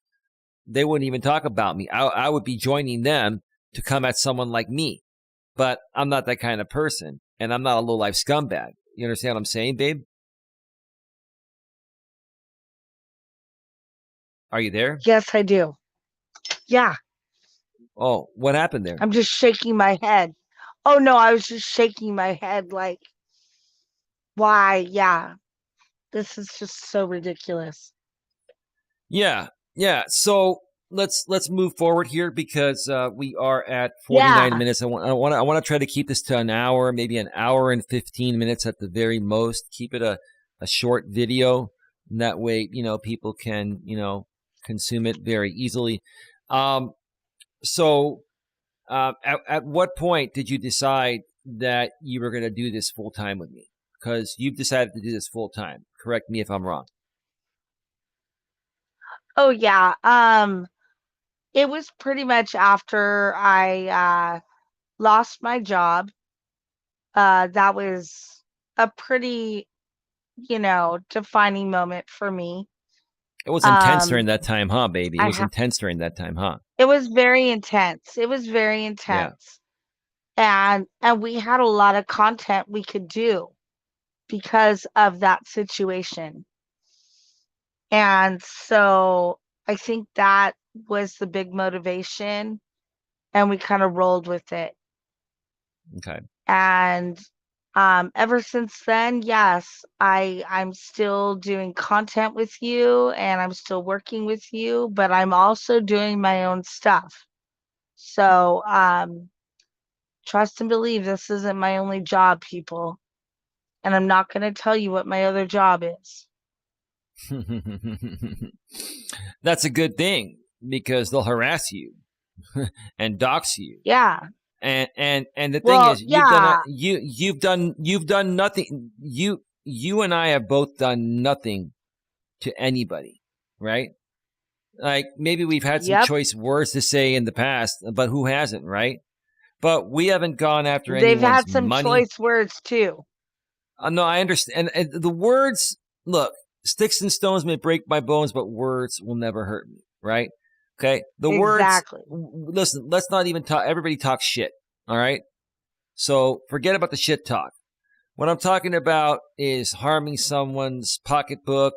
they wouldn't even talk about me. I would be joining them to come at someone like me. But I'm not that kind of person, and I'm not a low life scumbag. You understand what I'm saying, babe? Are you there? Yes, I do. Yeah, Oh, what happened there? I'm just shaking my head. Oh no, I was just shaking my head like, why? Yeah, this is just so ridiculous. Yeah, yeah. So let's move forward here because we are at 49 Yeah. minutes. I want to try to keep this to an hour, maybe an hour and 15 minutes at the very most. Keep it a short video, and that way people can consume it very easily. Um, so at what point did you decide that you were going to do this full time with me? Because you've decided to do this full time. Correct me if I'm wrong. Oh yeah. It was pretty much after I lost my job. That was a pretty, defining moment for me. It was intense during Um, that time, huh, baby? It I was ha- intense during that time, huh? it was very intense. It was very Yeah. intense. And we had a lot of content we could do because of that situation. And so I think that was the big motivation, and we kind of rolled with it. Okay. And ever since then, yes, I'm still doing content with you and I'm still working with you, but I'm also doing my own stuff. So trust and believe this isn't my only job, people. And I'm not going to tell you what my other job is. That's a good thing because they'll harass you and dox you. Yeah. And the thing Well, is, yeah. you've done nothing. You and I have both done nothing to anybody, right? Like maybe we've had some Yep. choice words to say in the past, but who hasn't, right? But we haven't gone after They've anyone's had some money. choice words too. No, I understand. And the words, look, sticks and stones may break my bones, but words will never hurt me, right? Okay. The words, Exactly. listen, let's not even talk, everybody talks shit. All right. So forget about the shit talk. What I'm talking about is harming someone's pocketbook,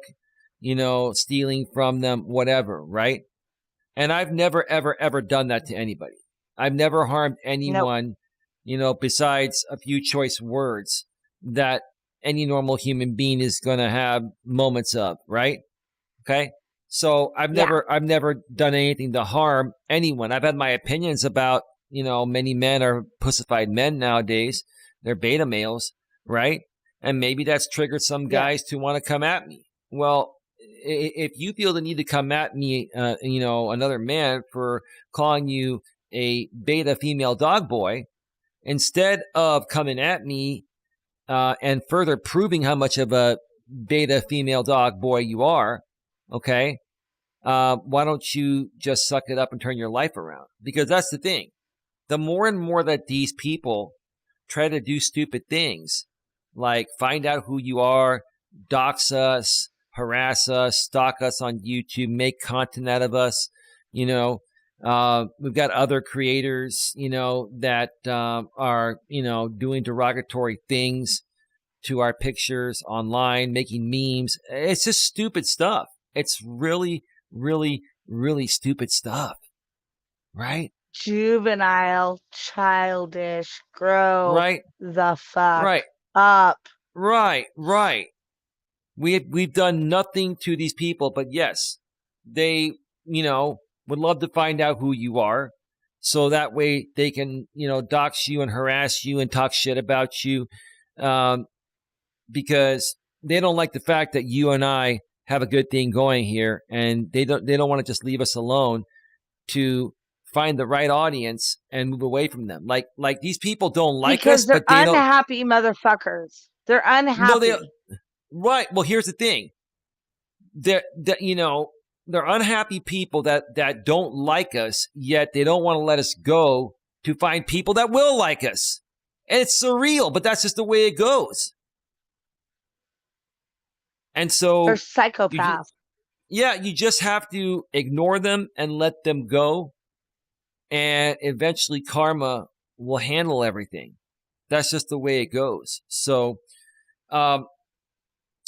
stealing from them, whatever, right? And I've never, ever, ever done that to anybody. I've never harmed Nope. anyone, besides a few choice words that any normal human being is going to have moments of, right? Okay. So Yeah. I've never done anything to harm anyone. I've had my opinions about, many men are pussified men nowadays. They're beta males, right? And maybe that's triggered some Yes. guys to want to come at me. Well, if you feel the need to come at me, another man for calling you a beta female dog boy, instead of coming at me and further proving how much of a beta female dog boy you are, okay, why don't you just suck it up and turn your life around? Because that's the thing. The more and more that these people try to do stupid things, like find out who you are, dox us, harass us, stalk us on YouTube, make content out of us, we've got other creators, that are, doing derogatory things to our pictures online, making memes. It's just stupid stuff. It's really, really, really stupid stuff, right? Juvenile, childish, grow Right, the fuck right, up. right. We've done nothing to these people, but yes, they, would love to find out who you are. So that way they can, dox you and harass you and talk shit about you. Um, because they don't like the fact that you and I have a good thing going here, and they don't want to just leave us alone to find the right audience and move away from them. Like these people don't like Because us, they're but they don't. unhappy motherfuckers. They're No, they unhappy. right. Well, here's the thing. They're unhappy people that don't like us, yet they don't want to let us go to find people that will like us. And it's surreal, but that's just the way it goes. And They're so you psychopaths. yeah, you just have to ignore them and let them go. And eventually karma will handle everything. That's just the way it goes. Um,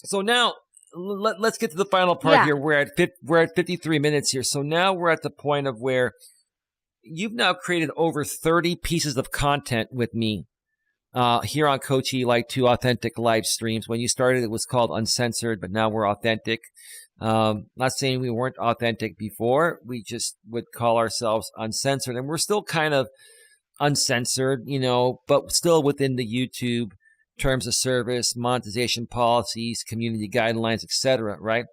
so now let's get to the final part Yeah. here. We're at 53 minutes here. So now we're at the point of where you've now created over 30 pieces of content with me here on Coach Eli, 2 authentic live streams. When you started, it was called Uncensored, but now we're authentic. Not saying we weren't authentic before. We just would call ourselves uncensored, and we're still kind of uncensored, but still within the YouTube terms of service, monetization policies, community guidelines, etc. Right?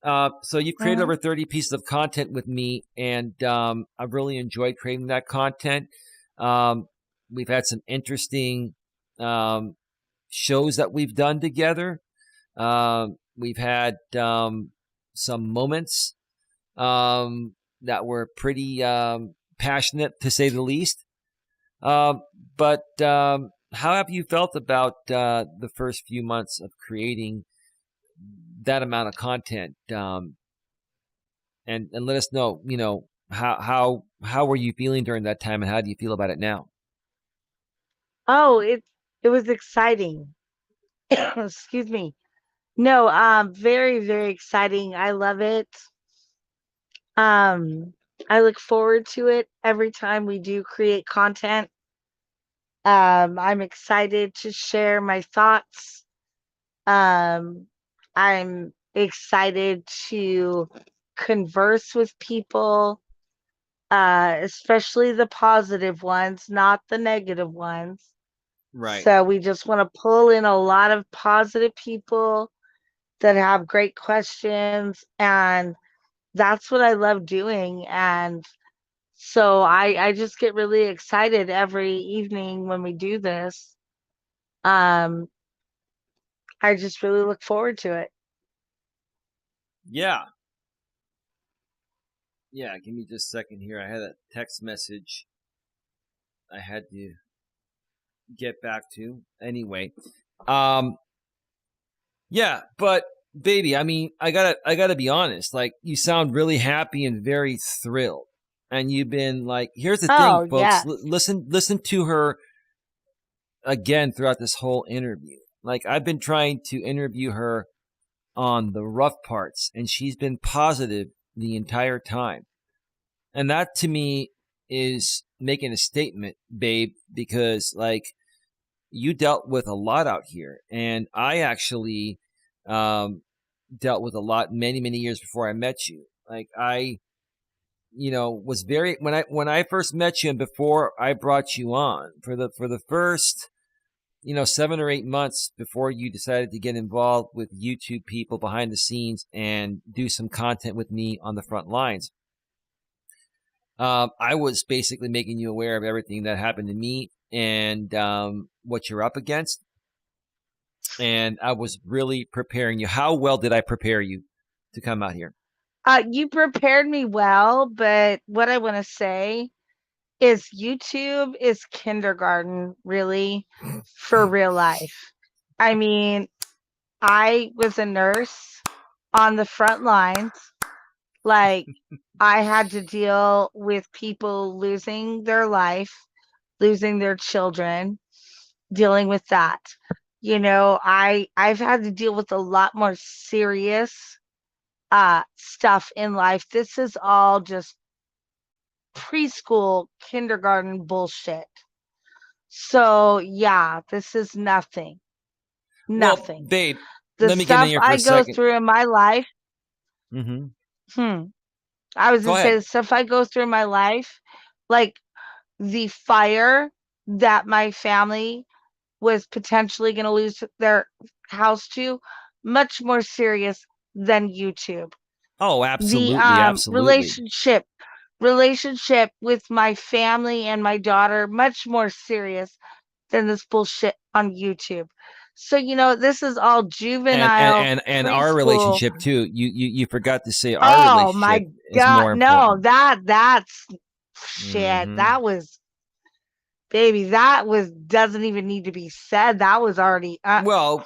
So you've created Mhm. over 30 pieces of content with me, and I've really enjoyed creating that content. Um, we've had some interesting shows that we've done together. We've had some moments that were pretty passionate, to say the least. Um, but how have you felt about the first few months of creating that amount of content? and let us know, how were you feeling during that time, and how do you feel about it now? Oh, it was exciting. Excuse me. No, very, very exciting. I love it. Um, I look forward to it every time we do create content. I'm excited to share my thoughts. Um, I'm excited to converse with people, especially the positive ones, not the negative ones. Right. So we just want to pull in a lot of positive people that have great questions, and that's what I love doing. And so I just get really excited every evening when we do this. Um, I just really look forward to it. Yeah. Yeah. Give me just a second here. I had a text message I had to get back to. Anyway, um, yeah, but baby, I mean, I gotta be honest. Like, you sound really happy and very thrilled, and you've been like, here's the thing, Oh, folks. yes. Listen to her again throughout this whole interview. Like, I've been trying to interview her on the rough parts, and she's been positive the entire time. And that to me is making a statement, babe, because like you dealt with a lot out here, and I actually um, dealt with a lot many years before I met you. Like I, was very when I first met you and before I brought you on for the first 7 or 8 months before you decided to get involved with YouTube people behind the scenes and do some content with me on the front lines. I was basically making you aware of everything that happened to me and what you're up against. And I was really preparing you. How well did I prepare you to come out here? You prepared me well, but what I want to say is YouTube is kindergarten, really, for real life. I mean, I was a nurse on the front lines. Like, I had to deal with people losing their life, losing their children, dealing with that. I've had to deal with a lot more serious stuff in life. This is all just preschool, kindergarten bullshit. So, yeah, this is nothing. Well, Nothing. babe, The let me get in stuff here for I a go second. through in my life, Hmm. hmm, I was Go gonna say ahead. the stuff I go through in my life, like the fire that my family was potentially gonna lose their house to, much more serious than YouTube. Oh, The absolutely, absolutely. relationship with my family and my daughter, much more serious than this bullshit on YouTube. So, this is all And and juvenile and, and our preschool. relationship too. You forgot to say our Oh relationship my is God. more No, important. that's shit. Hmm. That was, baby, that was, doesn't even need to be said. That was already, Well,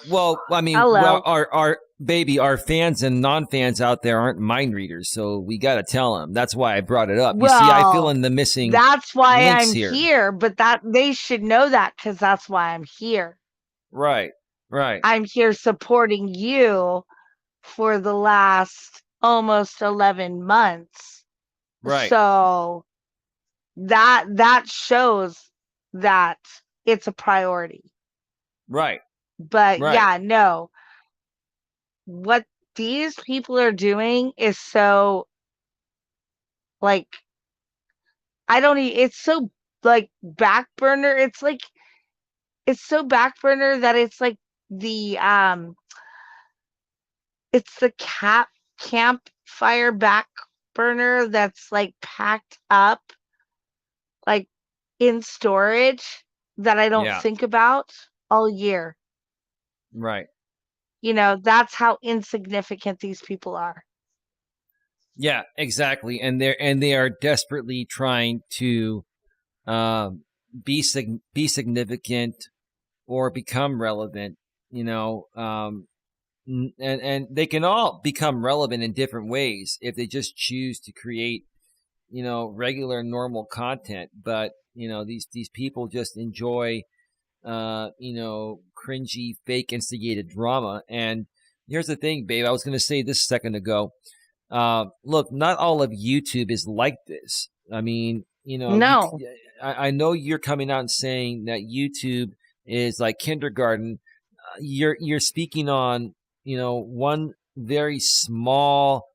I mean, well, hello. our baby, our fans and non-fans out there aren't mind readers, so we got to tell them. That's why I brought it up. You see, I fill Well, in the missing that's why links I'm here. here, but that they should know that because that's why I'm here. Right, right, I'm here supporting you for the last almost 11 months. right, So that shows that it's a priority. right, But right, yeah, no. What these people are doing is so, like, I don't it's so, like, back burner. It's so back burner that it's like the it's the campfire back burner that's like packed up, like, in storage, that I don't yeah, think about all year. right, That's how insignificant these people are. yeah, exactly. And they are desperately trying to um, be significant or become relevant. You know, and they can all become relevant in different ways if they just choose to create, regular normal content. But these people just enjoy cringy, fake instigated drama. And here's the thing, babe. I was going to say this a second ago. Look, not all of YouTube is like this. I mean, No. I know you're coming out and saying that YouTube is like kindergarten. You're speaking on, one very small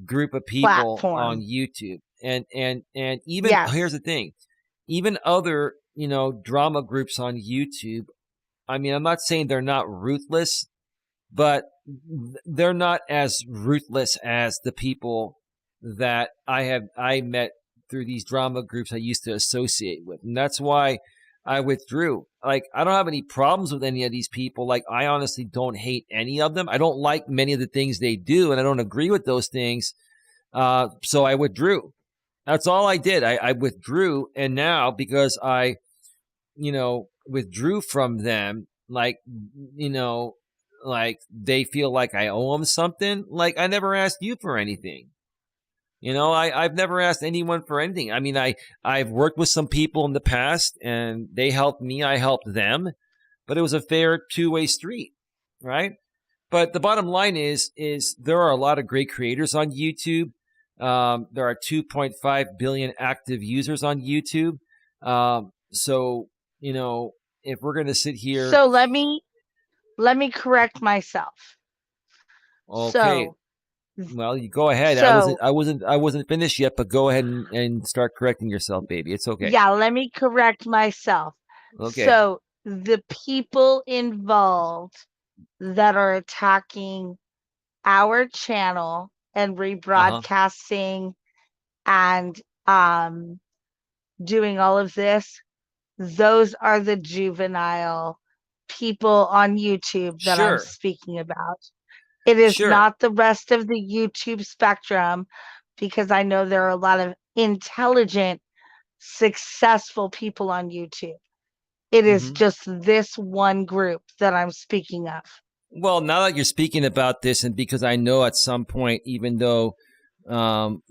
group of people on Platform. YouTube. And even, here's Yes. the thing, even other, drama groups on YouTube. I mean, I'm not saying they're not ruthless, but they're not as ruthless as the people that I met through these drama groups I used to associate with. And that's why I withdrew. Like, I don't have any problems with any of these people. Like, I honestly don't hate any of them. I don't like many of the things they do, and I don't agree with those things. So I withdrew. That's all I did. I withdrew. And now, because I, withdrew from them, like, like they feel like I owe them something. Like, I never asked you for anything. I've never asked anyone for anything. I mean, I've worked with some people in the past, and they helped me, I helped them, but it was a fair two-way street, right? But the bottom line is there are a lot of great creators on YouTube. There are 2.5 billion active users on YouTube. So, if we're going to sit here. So let me correct myself. Okay. So, well, you go ahead. I wasn't finished yet, but go ahead and start correcting yourself, baby. It's okay. Yeah, let me correct myself. Okay. So the people involved that are attacking our channel and rebroadcasting and doing all of this, those are the juvenile people on YouTube that I'm speaking about. It is not the rest of the YouTube spectrum, because I know there are a lot of intelligent, successful people on YouTube. It is just this one group that I'm speaking of. Well, now that you're speaking about this, and because I know at some point, even though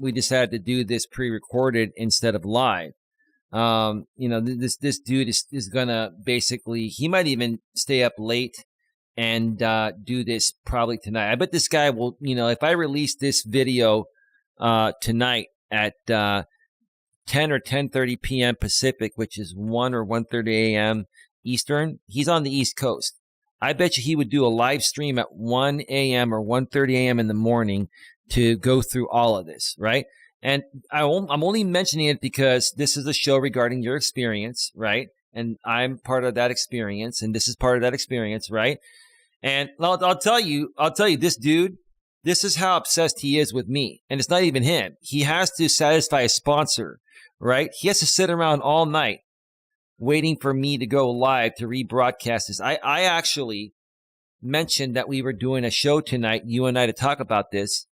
we decided to do this pre-recorded instead of live, this dude is gonna basically, he might even stay up late and do this probably tonight. I bet this guy will, if I release this video tonight at 10 or 10:30 p.m. Pacific, which is 1 or 1:30 a.m. Eastern, he's on the East Coast. I bet you he would do a live stream at 1 a.m. or 1:30 a.m. in the morning to go through all of this, right? And I'm only mentioning it because this is a show regarding your experience, right? And I'm part of that experience, and this is part of that experience, right? And I'll tell you, this dude, this is how obsessed he is with me. And it's not even him. He has to satisfy a sponsor, right? He has to sit around all night waiting for me to go live to rebroadcast this. I actually mentioned that we were doing a show tonight, you and I, to talk about this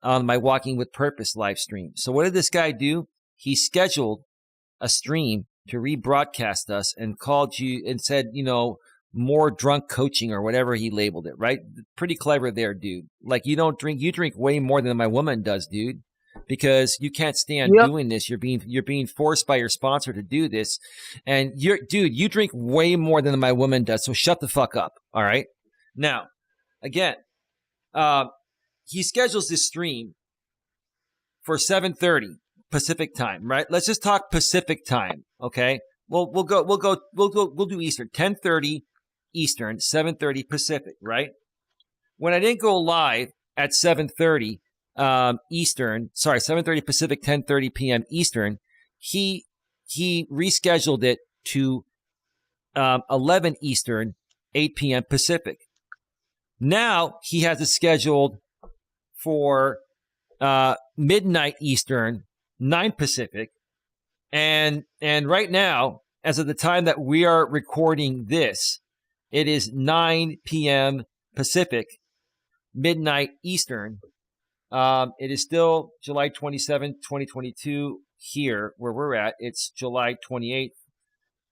on my Walking with Purpose live stream. So what did this guy do? He scheduled a stream to rebroadcast us and called you and said, more drunk coaching or whatever he labeled it, right? Pretty clever there, dude. Like, you drink way more than my woman does, dude, because you can't stand doing this. You're being forced by your sponsor to do this. And you drink way more than my woman does. So shut the fuck up. All right. Now, again, he schedules this stream for 7:30 Pacific time, right? Let's just talk Pacific time. Okay. We'll do Eastern, 10:30 Eastern, 7:30 Pacific, right? When I didn't go live at 7:30 Eastern, 7:30 Pacific, 10:30 p.m. Eastern, he rescheduled it to 11 Eastern, 8 p.m. Pacific. Now he has it scheduled for midnight Eastern, 9 Pacific, and right now, as of the time that we are recording this, it is 9 p.m. Pacific, midnight Eastern. It is still July 27th, 2022 here where we're at. It's July 28th,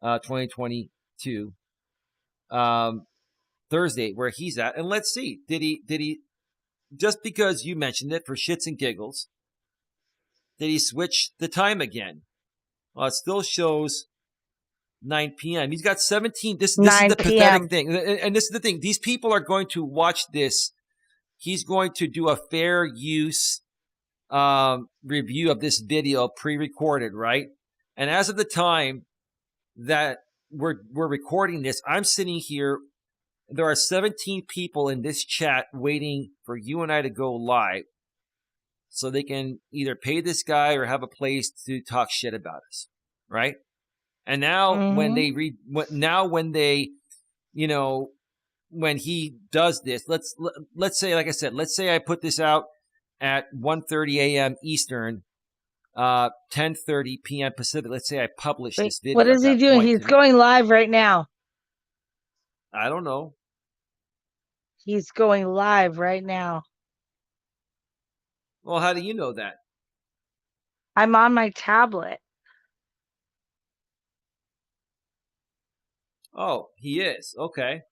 2022. Thursday where he's at, and let's see, did he just because you mentioned it for shits and giggles, did he switch the time again? Well, it still shows 9 p.m. He's got 17. This is 9 the p.m. pathetic thing, and this is the thing. These people are going to watch this. He's going to do a fair use review of this video, pre-recorded, right? And as of the time that we're recording this, I'm sitting here. There are 17 people in this chat waiting for you and I to go live, so they can either pay this guy or have a place to talk shit about us, right? And now when they when he does this, let's say, like I said, let's say I put this out at 1:30 a.m. Eastern, 10:30 p.m. Pacific. Let's say I publish this video. What is he doing? He's going live right now. I don't know. He's going live right now. Well, how do you know that? I'm on my tablet. Oh, he is. Okay.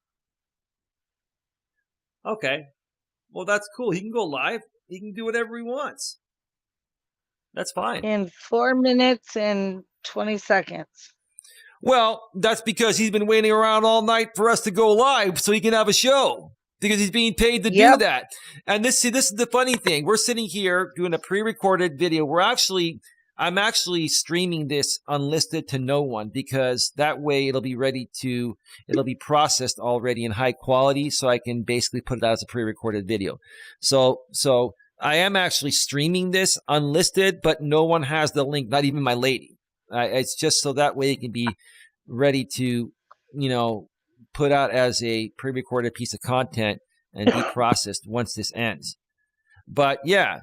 Okay. Well, that's cool. He can go live. He can do whatever he wants. That's fine. In 4 minutes and 20 seconds. Well, that's because he's been waiting around all night for us to go live so he can have a show, because he's being paid to do that. And this is the funny thing. We're sitting here doing a pre-recorded video. I'm actually streaming this unlisted to no one, because that way it'll be processed already in high quality, so I can basically put it out as a pre-recorded video. So I am actually streaming this unlisted, but no one has the link, not even my lady. It's just so that way it can be ready to, put out as a pre-recorded piece of content and be processed once this ends. But yeah,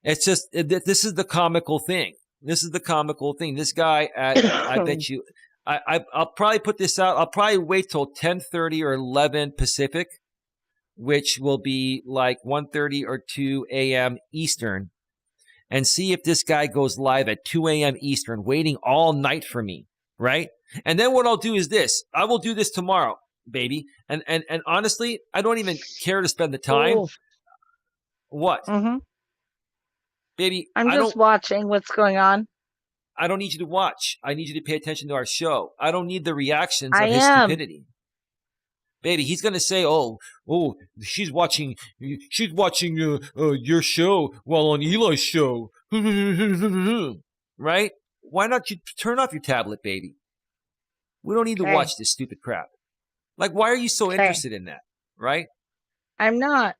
it's just, this is the comical thing. This is the comical thing. This guy I bet you, I'll probably put this out. I'll probably wait till 10:30 or 11 Pacific, which will be like 1:30 or 2 a.m. Eastern, and see if this guy goes live at 2 a.m. Eastern, waiting all night for me, right? And then what I'll do is this. I will do this tomorrow, baby. And honestly, I don't even care to spend the time. Oof. What? Mm-hmm. Baby, I'm just watching what's going on. I don't need you to watch. I need you to pay attention to our show. I don't need the reactions of his stupidity. Baby, he's going to say, oh, she's watching your show while on Eli's show. Right? Why not you turn off your tablet, baby? We don't need to watch this stupid crap. Like, why are you so interested in that? Right? I'm not.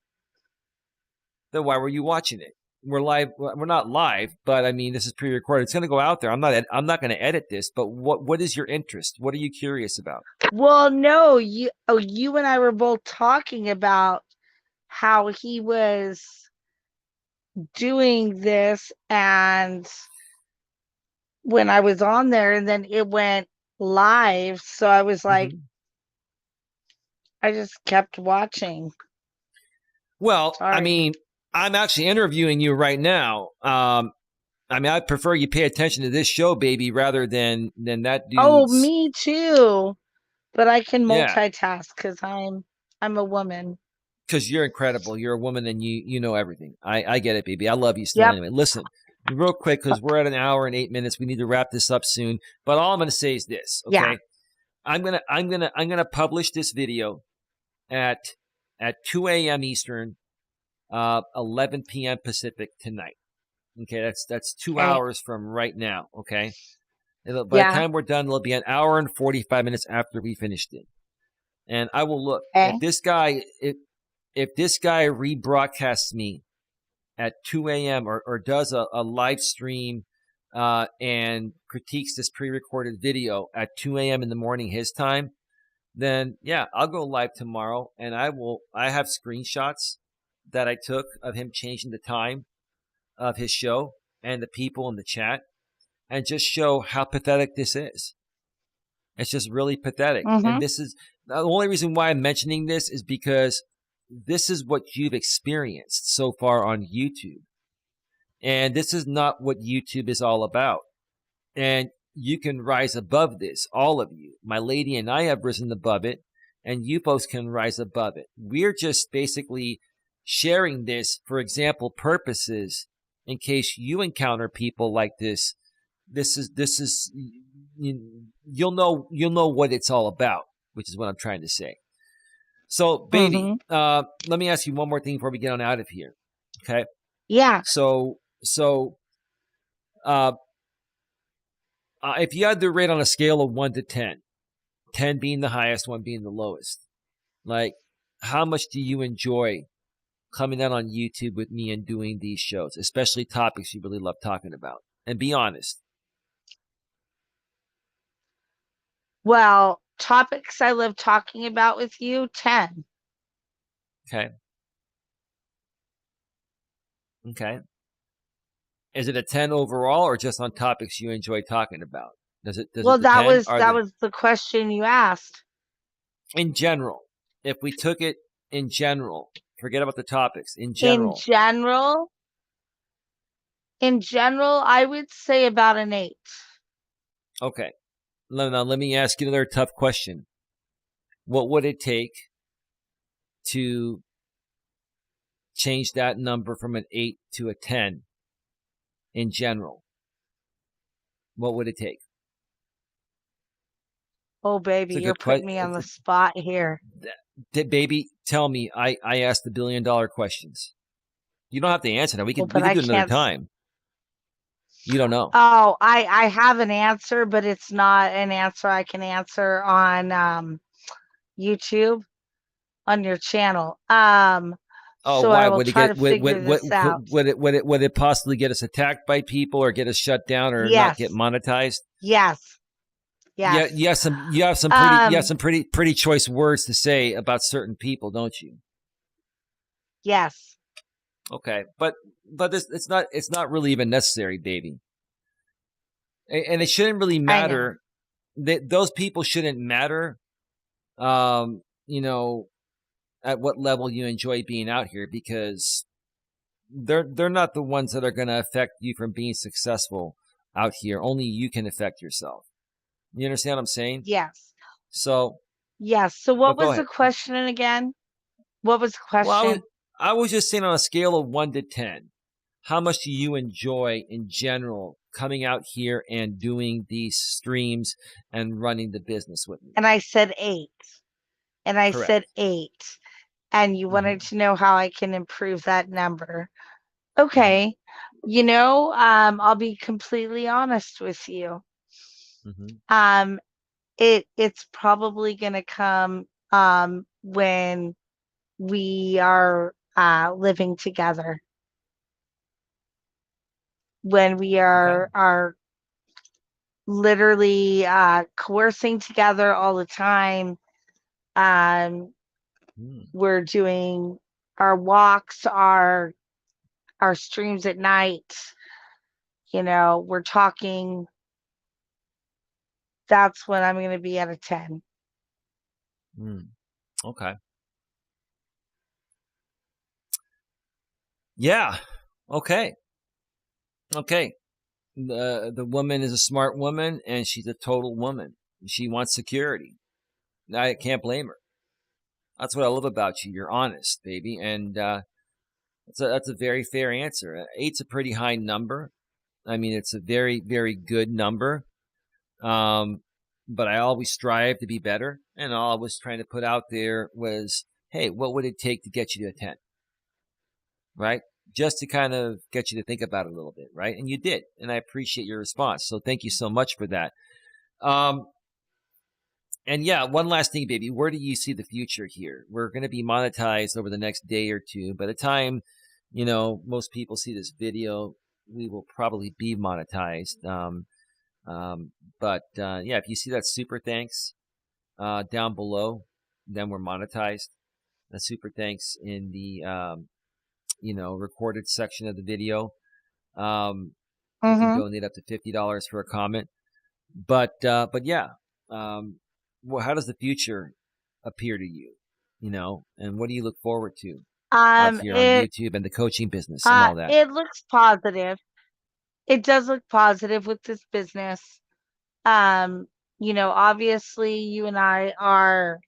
Then why were you watching it? We're live. We're not live, but I mean, this is pre-recorded. It's going to go out there. I'm not going to edit this. But what is your interest? What are you curious about? Well, no, you and I were both talking about how he was doing this, and when I was on there, and then it went live, so I was like, I just kept watching. Well, sorry. I mean, I'm actually interviewing you right now. I mean, I prefer you pay attention to this show, baby, rather than that dude's. Oh, me too. But I can multitask because I'm a woman. Because you're incredible. You're a woman, and you know everything. I get it, baby. I love you still. Anyway, listen, real quick, because we're at 1 hour and 8 minutes. We need to wrap this up soon. But all I'm going to say is this. Okay, yeah. I'm gonna publish this video at 2 a.m. Eastern, 11 p.m. Pacific tonight. Okay, that's 2 hours from right now. Okay. By the time we're done, it'll be 1 hour and 45 minutes after we finished it. And I will look if this guy rebroadcasts me at 2 a.m. or does a live stream and critiques this pre-recorded video at 2 a.m. in the morning his time, then yeah, I'll go live tomorrow, and I have screenshots that I took of him changing the time of his show and the people in the chat, and just show how pathetic this is. It's just really pathetic. And this is the only reason why I'm mentioning this is because this is what you've experienced so far on YouTube. And this is not what YouTube is all about. And you can rise above this, all of you. My lady and I have risen above it. and you folks can rise above it. We're just basically sharing this for example purposes in case you encounter people like this. This is you'll know what it's all about, which is what I'm trying to say. So, baby, Mm-hmm. let me ask you one more thing before we get on out of here. Okay. Yeah. So, uh, if you had to rate on a scale of 1 to 10, 10 being the highest, 1 being the lowest, like how much do you enjoy coming out on YouTube with me and doing these shows, especially topics you really love talking about? And be honest. Well, topics I love talking about with you, 10. Okay. Okay. Is it a 10 overall or just on topics you enjoy talking about? Does it Well, depend? Are that the was the question you asked. in general, if we took it in general, forget about the topics, In general, I would say about an 8. Okay. Now let me ask you another tough question. What would it take to change that number from an 8 to a 10 in general? What would it take? Oh, baby, It's a you're good putting question. me on the spot here. Baby, tell me. I asked the $1 billion questions. You don't have to answer now. We Well, could but I do it another can't. time. You don't know. Oh, I have an answer, but it's not an answer I can answer on YouTube on your channel. Oh, So I why will would it try to get figure this out. would it possibly get us attacked by people or get us shut down or not get Yes. monetized? Yes. Yeah, Yes. you have some Um, pretty choice words to say about certain people, don't you? yes. Okay, but it's not really even necessary, baby. And it shouldn't really I know. matter. That those people shouldn't matter. Um, you know, at what level you enjoy being out here because they're not the ones that are going to affect you from being successful out here. Only you can affect yourself. You understand what I'm saying? Yes. So, Yes. So but what go was the ahead. question again? What was the Well, question? I was just saying on a scale of 1 to 10, how much do you enjoy in general coming out here and doing these streams and running the business with me? And I said 8. And I said Correct. 8. And you wanted Mm-hmm. to know how I can improve that number. Mm-hmm. Okay. I'll be completely honest with you. Mm-hmm. Um, it's probably gonna come when we are living together, when we Okay. are literally coercing together all the time. Um, Mm. we're doing our walks, our streams at night. We're talking. That's when I'm going to be at a 10. Mm. Okay. Yeah. Okay. Okay. The woman is a smart woman and she's a total woman. She wants security. I can't blame her. That's what I love about you. You're honest, baby, and that's a very fair answer. Eight's a pretty high number. I mean, it's a very very good number. Um, but I always strive to be better, and all I was trying to put out there was, hey, what would it take to get you to a 10? Right? Just to kind of get you to think about it a little bit, right? And you did, and I appreciate your response. So thank you so much for that. Um, and yeah, one last thing, baby. Where do you see the future here? We're going to be monetized over the next day or two. By the time, most people see this video, we will probably be monetized. But yeah, if you see that super thanks down below, then we're monetized. The super thanks in the recorded section of the video. You can Mm-hmm. donate up to $50 for a comment. But yeah, well, how does the future appear to you? And what do you look forward to out here on It YouTube and the coaching business and all that? it looks positive. It does look positive with this business. Um, Obviously you and I are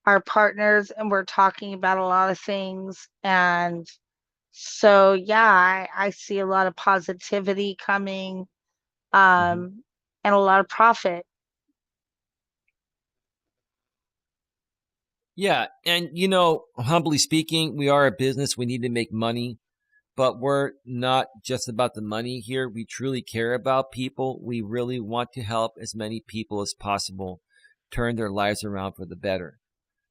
our partners, and we're talking about a lot of things. And so, yeah, I see a lot of positivity coming, Mhm. and a lot of profit. Yeah. And, humbly speaking, we are a business. We need to make money, but we're not just about the money here. We truly care about people. We really want to help as many people as possible turn their lives around for the better,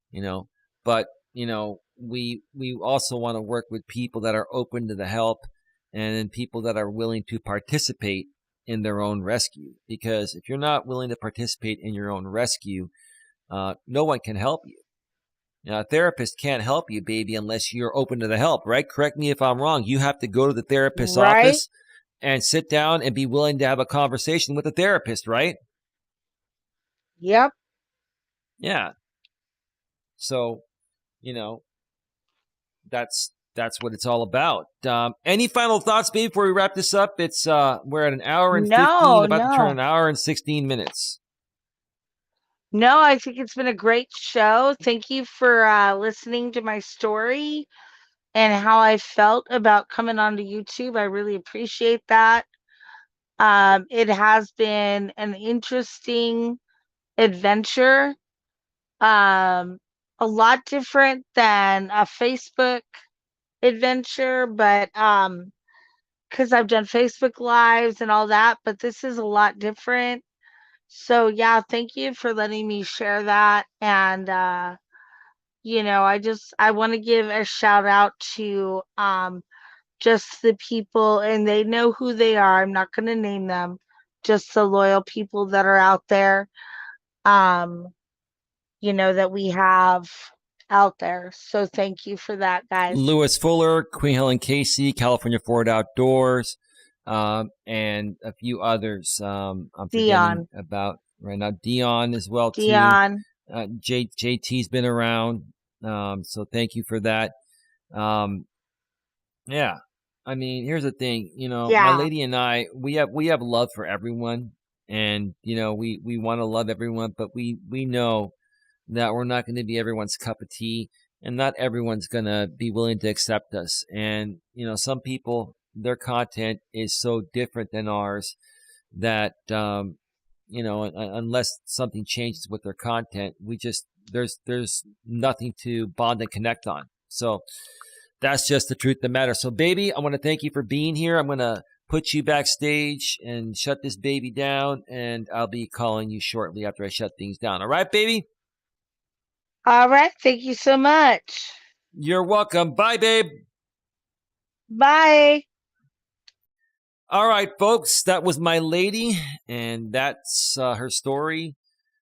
you know. But, we also want to work with people that are open to the help and then people that are willing to participate in their own rescue. Because if you're not willing to participate in your own rescue, no one can help you. Now, a therapist can't help you, baby, unless you're open to the help, right? Correct me if I'm wrong. You have to go to the therapist's Right? office and sit down and be willing to have a conversation with the therapist, right? Yep. Yeah. So, you know, that's what it's all about. Any final thoughts, babe, before we wrap this up? It's we're at an hour and 15, No, about to turn no. an hour and 16 minutes. No, I think it's been a great show. Thank you for listening to my story and how I felt about coming onto YouTube. I really appreciate that. It has been an interesting adventure, um, a lot different than a Facebook adventure, but because I've done Facebook lives and all that, but this is a lot different. So yeah, thank you for letting me share that. And I want to give a shout out to just the people, and they know who they are. I'm not going to name them, just the loyal people that are out there, um, that we have out there. So thank you for that, guys. Lewis Fuller, Queen Helen Casey, California Ford Outdoors, and a few others. I'm forgetting Dion, about right now. Dion as well too. Dion, JT's been around, so thank you for that. Um, yeah, I mean, here's the thing. My yeah, lady and I, we have love for everyone, and we want to love everyone, but we know that we're not going to be everyone's cup of tea, and not everyone's going to be willing to accept us. And some people, their content is so different than ours that unless something changes with their content, we just there's nothing to bond and connect on. So that's just the truth of the matter. So, baby, I want to thank you for being here. I'm going to put you backstage and shut this baby down, and I'll be calling you shortly after I shut things down. All right, baby? all right, thank you so much. You're welcome. Bye, babe. Bye. All right, folks, that was my lady, and that's her story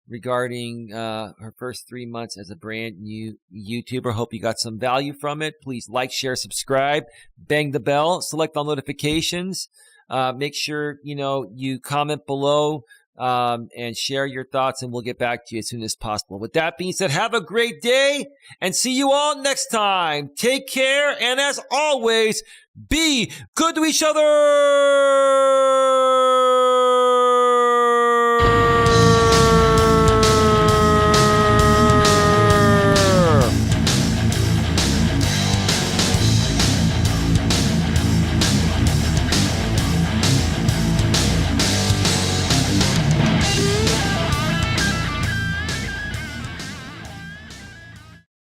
regarding her first 3 months as a brand new YouTuber. Hope you got some value from it. Please like, share, subscribe, bang the bell, select all notifications. Make sure you comment below and share your thoughts, and we'll get back to you as soon as possible. With that being said, have a great day, and see you all next time. Take care, and as always, be good to each other.